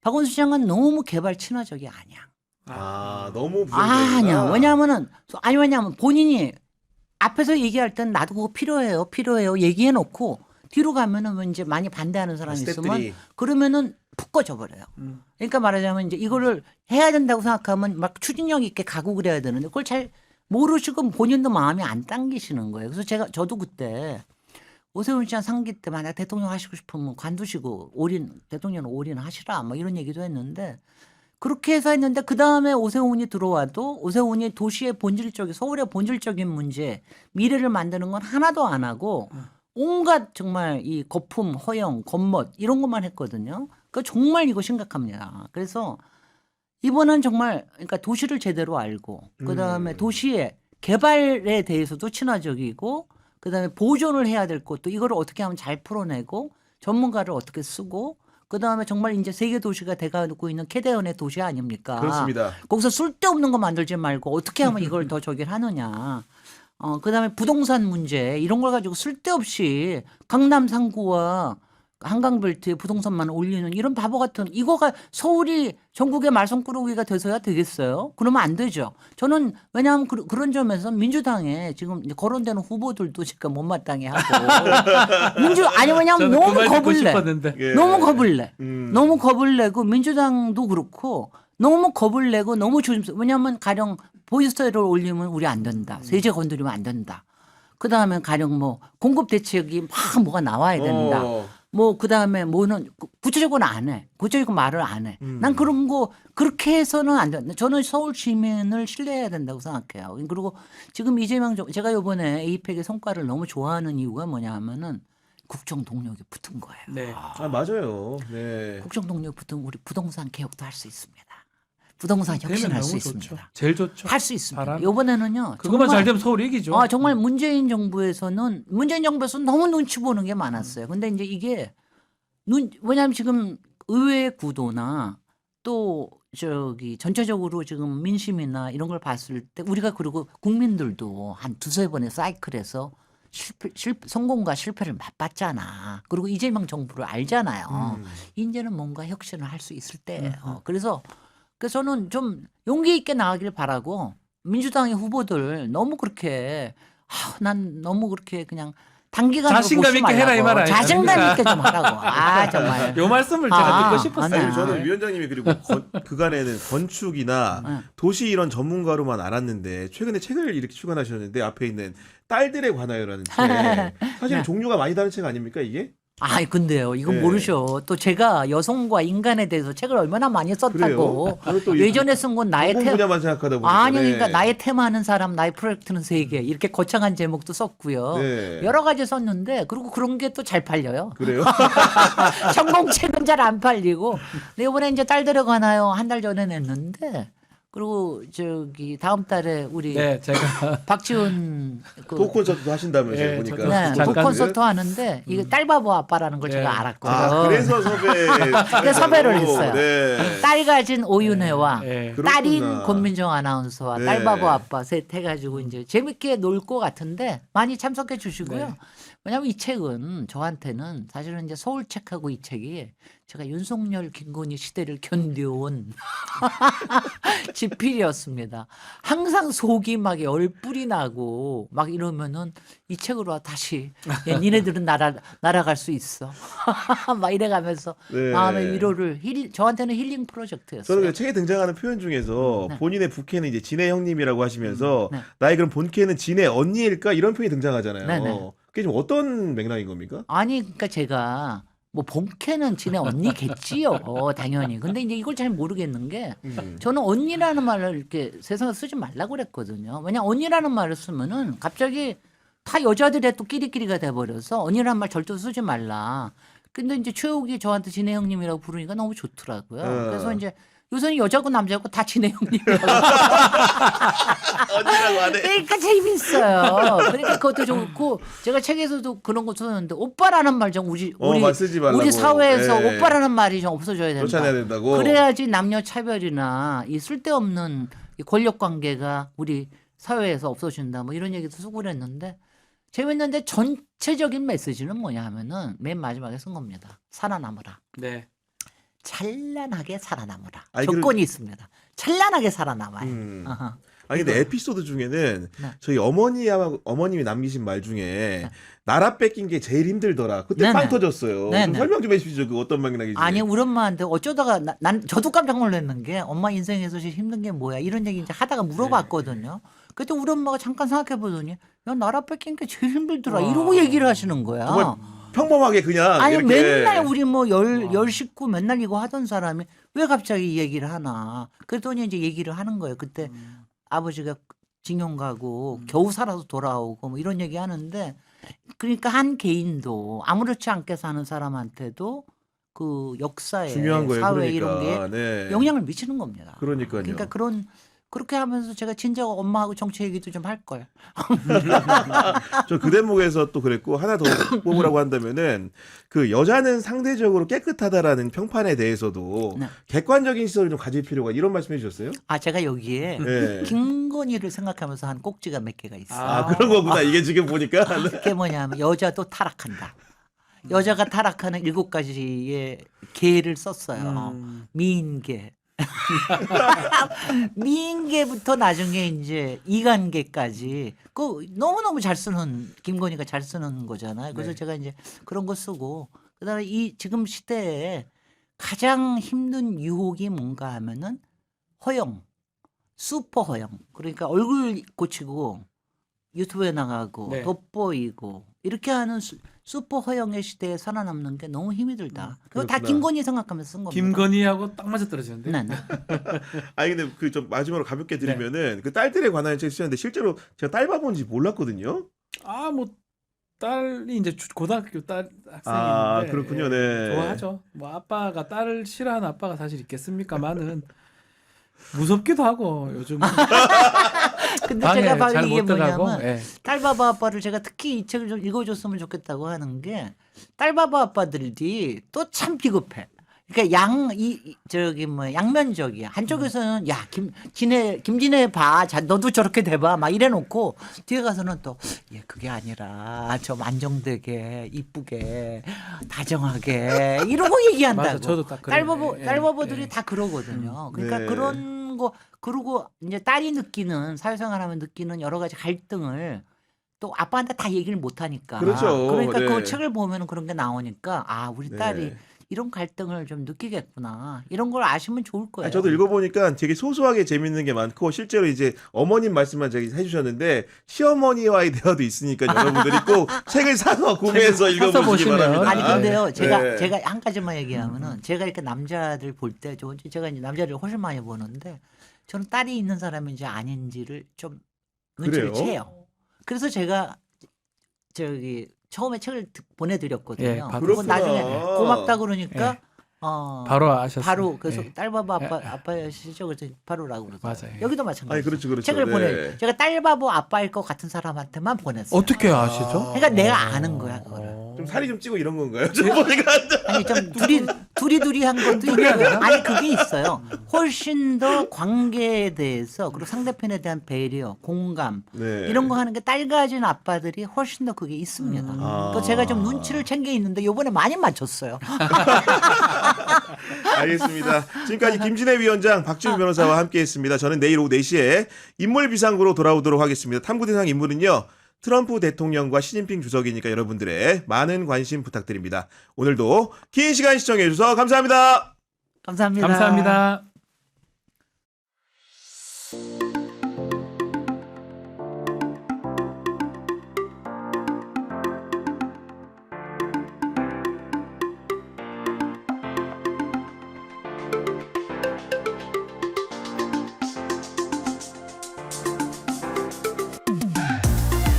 박원순 시장은 너무 개발 친화적이 아니야. 너무 아니야. 왜냐하면 본인이 앞에서 얘기할 땐 나도 그거 필요해요 얘기해 놓고 뒤로 가면은 이제 많이 반대하는 사람이 있으면 스태프들이. 그러면은 푹 꺼져버려요. 그러니까 말하자면 이제 이거를 해야 된다고 생각하면 막 추진력 있게 가고 그래야 되는데 그걸 잘 모르시고 본인도 마음이 안 당기시는 거예요. 그래서 저도 그때 오세훈 시장 상기 때 만약 대통령 하시고 싶으면 관두시고 대통령 올인하시라 뭐 이런 얘기도 했는데 그렇게 해서 했는데 그 다음에 오세훈이 들어와도 오세훈이 도시의 서울의 본질적인 문제 미래를 만드는 건 하나도 안 하고 온갖 정말 이 거품, 허영, 겉멋 이런 것만 했거든요. 그 정말 이거 심각합니다. 그래서 이번은 정말 그러니까 도시를 제대로 알고 그다음에 도시의 개발에 대해서도 친화적이고 그다음에 보존을 해야 될 것도 이거를 어떻게 하면 잘 풀어내고 전문가를 어떻게 쓰고 그다음에 정말 이제 세계 도시가 돼가고 있는 캐대언의 도시 아닙니까? 그렇습니다. 거기서 쓸데없는 거 만들지 말고 어떻게 하면 이걸 더 저기를 하느냐. 그다음에 부동산 문제 이런 걸 가지고 쓸데없이 강남 3구와 한강벨트에 부동산만 올리는 이런 바보 같은 이거가 서울이 전국의 말썽꾸러기가 돼서야 되겠어요? 그러면 안 되죠. 저는 왜냐하면 그런 점에서 민주당에 지금 이제 거론되는 후보들도 지금 못마땅해 하고 왜냐하면 너무 겁을 내. 예. 너무 겁을 내. 음. 너무 겁을 내고 민주당도 그렇고 너무 겁을 내고 너무 조심스러워. 왜냐하면 가령 보이스터를 올리면 우리 안 된다. 세제 건드리면 안 된다. 그다음에 가령 뭐 공급 대책이 막 뭐가 나와야 된다. 뭐 그다음에 뭐는 구체적으로 안 해. 구체적으로 말을 안 해. 난 그런 거 그렇게 해서는 안 된다. 저는 서울 시민을 신뢰해야 된다고 생각해요. 그리고 지금 제가 이번에 에이펙의 성과를 너무 좋아하는 이유가 뭐냐 하면은 국정 동력이 붙은 거예요. 네. 맞아요. 네. 국정 동력 붙으면 우리 부동산 개혁도 할 수 있습니다. 부동산 되면 혁신할 수 너무 있습니다. 좋죠. 제일 좋죠. 할 수 있습니다. 바람. 이번에는요. 그것만 잘 되면 서울이 이기죠. 정말 문재인 정부에서는 너무 눈치 보는 게 많았어요. 근데 이제 이게 왜냐하면 지금 의회 구도나 또 전체적으로 지금 민심이나 이런 걸 봤을 때 우리가 그리고 국민들도 한 두세 번의 사이클에서 성공과 실패를 맛봤잖아. 그리고 이재명 정부를 알잖아요. 이제는 뭔가 혁신을 할 수 있을 때예요. 그래서 저는 좀 용기 있게 나가길 바라고 민주당의 후보들 너무 그렇게 난 너무 그렇게 그냥 단기간으로 자신감 보지 있게 해라, 이 말라고. 말 아니야? 자신감 있게 좀 하라고. 아 정말. 요 말씀을 제가 듣고 아, 싶었어요. 아, 아니, 저는 위원장님이 그리고 그간에는 건축이나 네. 도시 이런 전문가로만 알았는데 최근에 책을 이렇게 출간하셨는데 앞에 있는 딸들에 관하여라는 책 사실 네. 종류가 많이 다른 책 아닙니까 이게? 아 근데요 이건 네. 모르셔. 또 제가 여성과 인간에 대해서 책을 얼마나 많이 썼다고. 그래요? 저는 또 예전에 쓴 건 나의 공공 테 분야만 생각하다 보니까 아니 네. 그러니까 나의 테마하는 사람 나의 프로젝트는 세계 이렇게 거창한 제목도 썼고요. 네. 여러 가지 썼는데 그리고 그런 게 또 잘 팔려요. 그래요? 전공책은 잘 안 팔리고. 근데 이번에 이제 딸들에 관하여 한 달 전에 냈는데 그리고 저기 다음 달에 우리 네, 제가 박지훈 그 독 콘서트도 하신다면서요 네, 보니까. 저도 네, 잠깐 독 콘서트 하는데 이게 딸바보 아빠라는 걸 네. 제가 알았고요. 아 그래서 섭외 섭외를 했어요. 네. 딸 가진 오윤혜와 네. 그렇구나. 딸인 권민정 아나운서와 네. 딸바보 아빠 셋 해가지고 이제 재밌게 놀 것 같은데 많이 참석해 주시고요. 네. 왜냐하면 이 책은 저한테는 사실은 이제 서울책하고 이 책이 제가 윤석열, 김건희 시대를 견뎌온 지필이었습니다. 항상 속이 막 열불이 나고 막 이러면은 이 책으로 다시 야, 니네들은 날아갈 수 있어. 막 이래가면서 네. 마음의 위로를 저한테는 힐링 프로젝트였어요. 저는 그 책에 등장하는 표현 중에서 네. 본인의 부캐는 이제 진해 형님이라고 하시면서 네. 나의 그럼 본캐는 진해 언니일까 이런 표현이 등장하잖아요. 네, 네. 그게 좀 어떤 맥락인 겁니까? 아니 그러니까 제가 뭐 본캐는 지네 언니겠지요. 당연히. 근데 이제 이걸 잘 모르겠는 게 저는 언니라는 말을 이렇게 세상에 쓰지 말라고 그랬거든요. 왜냐 언니라는 말을 쓰면은 갑자기 다 여자들의 또 끼리끼리가 돼버려서 언니라는 말 절대 쓰지 말라. 근데 이제 최욱이 저한테 진해 형님이라고 부르니까 너무 좋더라고요. 그래서 이제 요새는 여자고 남자고 다 진해 형님이라고. 언니라고 안 해. 그러니까 재밌어요. 그러니까 그것도 좋고 제가 책에서도 그런 거 썼는데 오빠라는 말 좀 말 쓰지 말라고. 우리 사회에서 네. 오빠라는 말이 좀 없어져야 된다. 쫓아내야 된다고. 그래야지 남녀 차별이나 이 쓸데없는 이 권력 관계가 우리 사회에서 없어진다. 뭐 이런 얘기도 쓰고 그랬는데 재밌는데 전체적인 메시지는 뭐냐 하면은 맨 마지막에 쓴 겁니다. 살아남으라. 네. 찬란하게 살아남으라. 아니, 조건이 있습니다. 찬란하게 살아남아요. 아하. 아니 근데 에피소드 중에는 네. 저희 어머님이 남기신 말 중에 나라 뺏긴 게 제일 힘들더라. 그때 네네. 빵 터졌어요. 네네. 좀 설명 좀 해주시죠. 그 어떤 맥락인지. 아니 우리 엄마한테 어쩌다가 저도 깜짝 놀랐는 게 엄마 인생에서 제일 힘든 게 뭐야 이런 얘기 이제 하다가 물어봤거든요. 그때 우리 엄마가 잠깐 생각해 보더니 야 나라 뺏긴 게 제일 힘들더라 이러고 얘기를 하시는 거야. 정말 평범하게 그냥 아니 이렇게 맨날 우리 뭐 열 식구 맨날 이거 하던 사람이 왜 갑자기 이 얘기를 하나. 그랬더니 이제 얘기를 하는 거예요. 그때 아버지가 징용 가고 겨우 살아서 돌아오고 뭐 이런 얘기 하는데 그러니까 한 개인도 아무렇지 않게 사는 사람한테도 그 역사에 중요한 거예요. 사회 그러니까. 이런 게 네. 영향을 미치는 겁니다. 그러니까요. 그러니까 그렇게 하면서 제가 진짜 엄마하고 정치 얘기도 좀 할 걸. 저 그 대목에서 또 그랬고 하나 더 뽑으라고 한다면은 그 여자는 상대적으로 깨끗하다라는 평판에 대해서도 네. 객관적인 시선을 좀 가질 필요가 있는 이런 말씀해 주셨어요? 아 제가 여기에 네. 김건희를 생각하면서 한 꼭지가 몇 개가 있어요. 아 그런 거구나. 이게 지금 보니까 그게 뭐냐면 여자도 타락한다. 여자가 타락하는 7가지의 계를 썼어요. 미인계. 미인계부터 나중에 이제 이간계까지 그 너무너무 잘 쓰는 김건희가 잘 쓰는 거잖아요. 그래서 네. 제가 이제 그런 거 쓰고 그다음에 이 지금 시대에 가장 힘든 유혹이 뭔가 하면은 허영, 슈퍼 허영. 그러니까 얼굴 고치고 유튜브에 나가고 네. 돋보이고 이렇게 하는 슈퍼 허영의 시대에 살아남는 게 너무 힘이 들다. 그거 다 그렇구나. 김건희 생각하면서 쓴 겁니다. 김건희하고 딱 맞아 떨어지는데. 네, 네. 아니 근데 그 좀 마지막으로 가볍게 네. 드리면은 그 딸들에 관한 책 쓰셨는데 실제로 제가 딸 바본지 몰랐거든요. 아, 뭐 딸이 이제 고등학교 딸 학생인데 아, 그렇군요. 네. 좋아하죠. 뭐 아빠가 딸을 싫어하는 아빠가 사실 있겠습니까만은 무섭기도 하고 요즘 근데 방에 제가 잘 바로 이게 못 들어가고. 뭐냐면 예. 딸바바 아빠를 제가 특히 이 책을 좀 읽어줬으면 좋겠다고 하는 게 딸바바 아빠들이 또 참 비겁해. 그러니까 저기 뭐 양면적이야. 한쪽에서는 야 김진애 봐, 자 너도 저렇게 돼봐, 막 이래놓고 뒤에 가서는 또 예 그게 아니라 좀 안정되게 이쁘게 다정하게 이러고 얘기한다고. 맞아, 저도 딱 그래요. 딸바보들이 예. 다 그러거든요. 그러니까 네. 그런 거 그리고 이제 딸이 느끼는 사회생활하면 느끼는 여러 가지 갈등을 또 아빠한테 다 얘기를 못 하니까. 그렇죠. 그러니까 네. 그 책을 보면은 그런 게 나오니까 아, 우리 네. 딸이 이런 갈등을 좀 느끼겠구나. 이런 걸 아시면 좋을 거예요. 아니, 저도 읽어보니까 되게 소소하게 재밌는 게 많고 실제로 이제 어머님 말씀만 저기 해주셨는데 시어머니와의 대화도 있으니까 여러분들이 꼭 책을 사서 구매해서 읽어보시기 보시면. 바랍니다. 아니 근데요, 네. 제가 한 가지만 얘기하면은 제가 이렇게 남자들 볼 때 제가 이제 남자를 훨씬 많이 보는데 저는 딸이 있는 사람인지 아닌지를 좀 눈치를 그래요? 채요. 그래서 제가 저기 처음에 책을 보내드렸거든요. 예, 그거 그렇구나. 나중에 고맙다 그러니까 바로 아셨어요. 바로 그래서 예. 딸 바보 아빠시죠? 그래서 바로라고 그러더라고요. 맞아요. 여기도 마찬가지. 아니 그렇죠, 그렇죠. 책을 네. 보내. 제가 딸 바보 아빠일 것 같은 사람한테만 보냈어요. 어떻게 아시죠? 그러니까 내가 아는 거야 그거를. 좀 살이 좀 찌고 이런 건가요? 저 보니까 아니 좀 두리두리한 것도 있고 아니 그게 있어요. 훨씬 더 관계에 대해서 그리고 상대편에 대한 배려, 공감 네. 이런 거 하는 게 딸 가진 아빠들이 훨씬 더 그게 있습니다. 아. 또 제가 좀 눈치를 챈 게 있는데 요번에 많이 맞췄어요. 알겠습니다. 지금까지 김진애 위원장, 박지훈 변호사와 함께했습니다. 저는 내일 오후 4시에 인물 비상구로 돌아오도록 하겠습니다. 탐구 대상 인물은요. 트럼프 대통령과 시진핑 주석이니까 여러분들의 많은 관심 부탁드립니다. 오늘도 긴 시간 시청해 주셔서 감사합니다. 감사합니다. 감사합니다.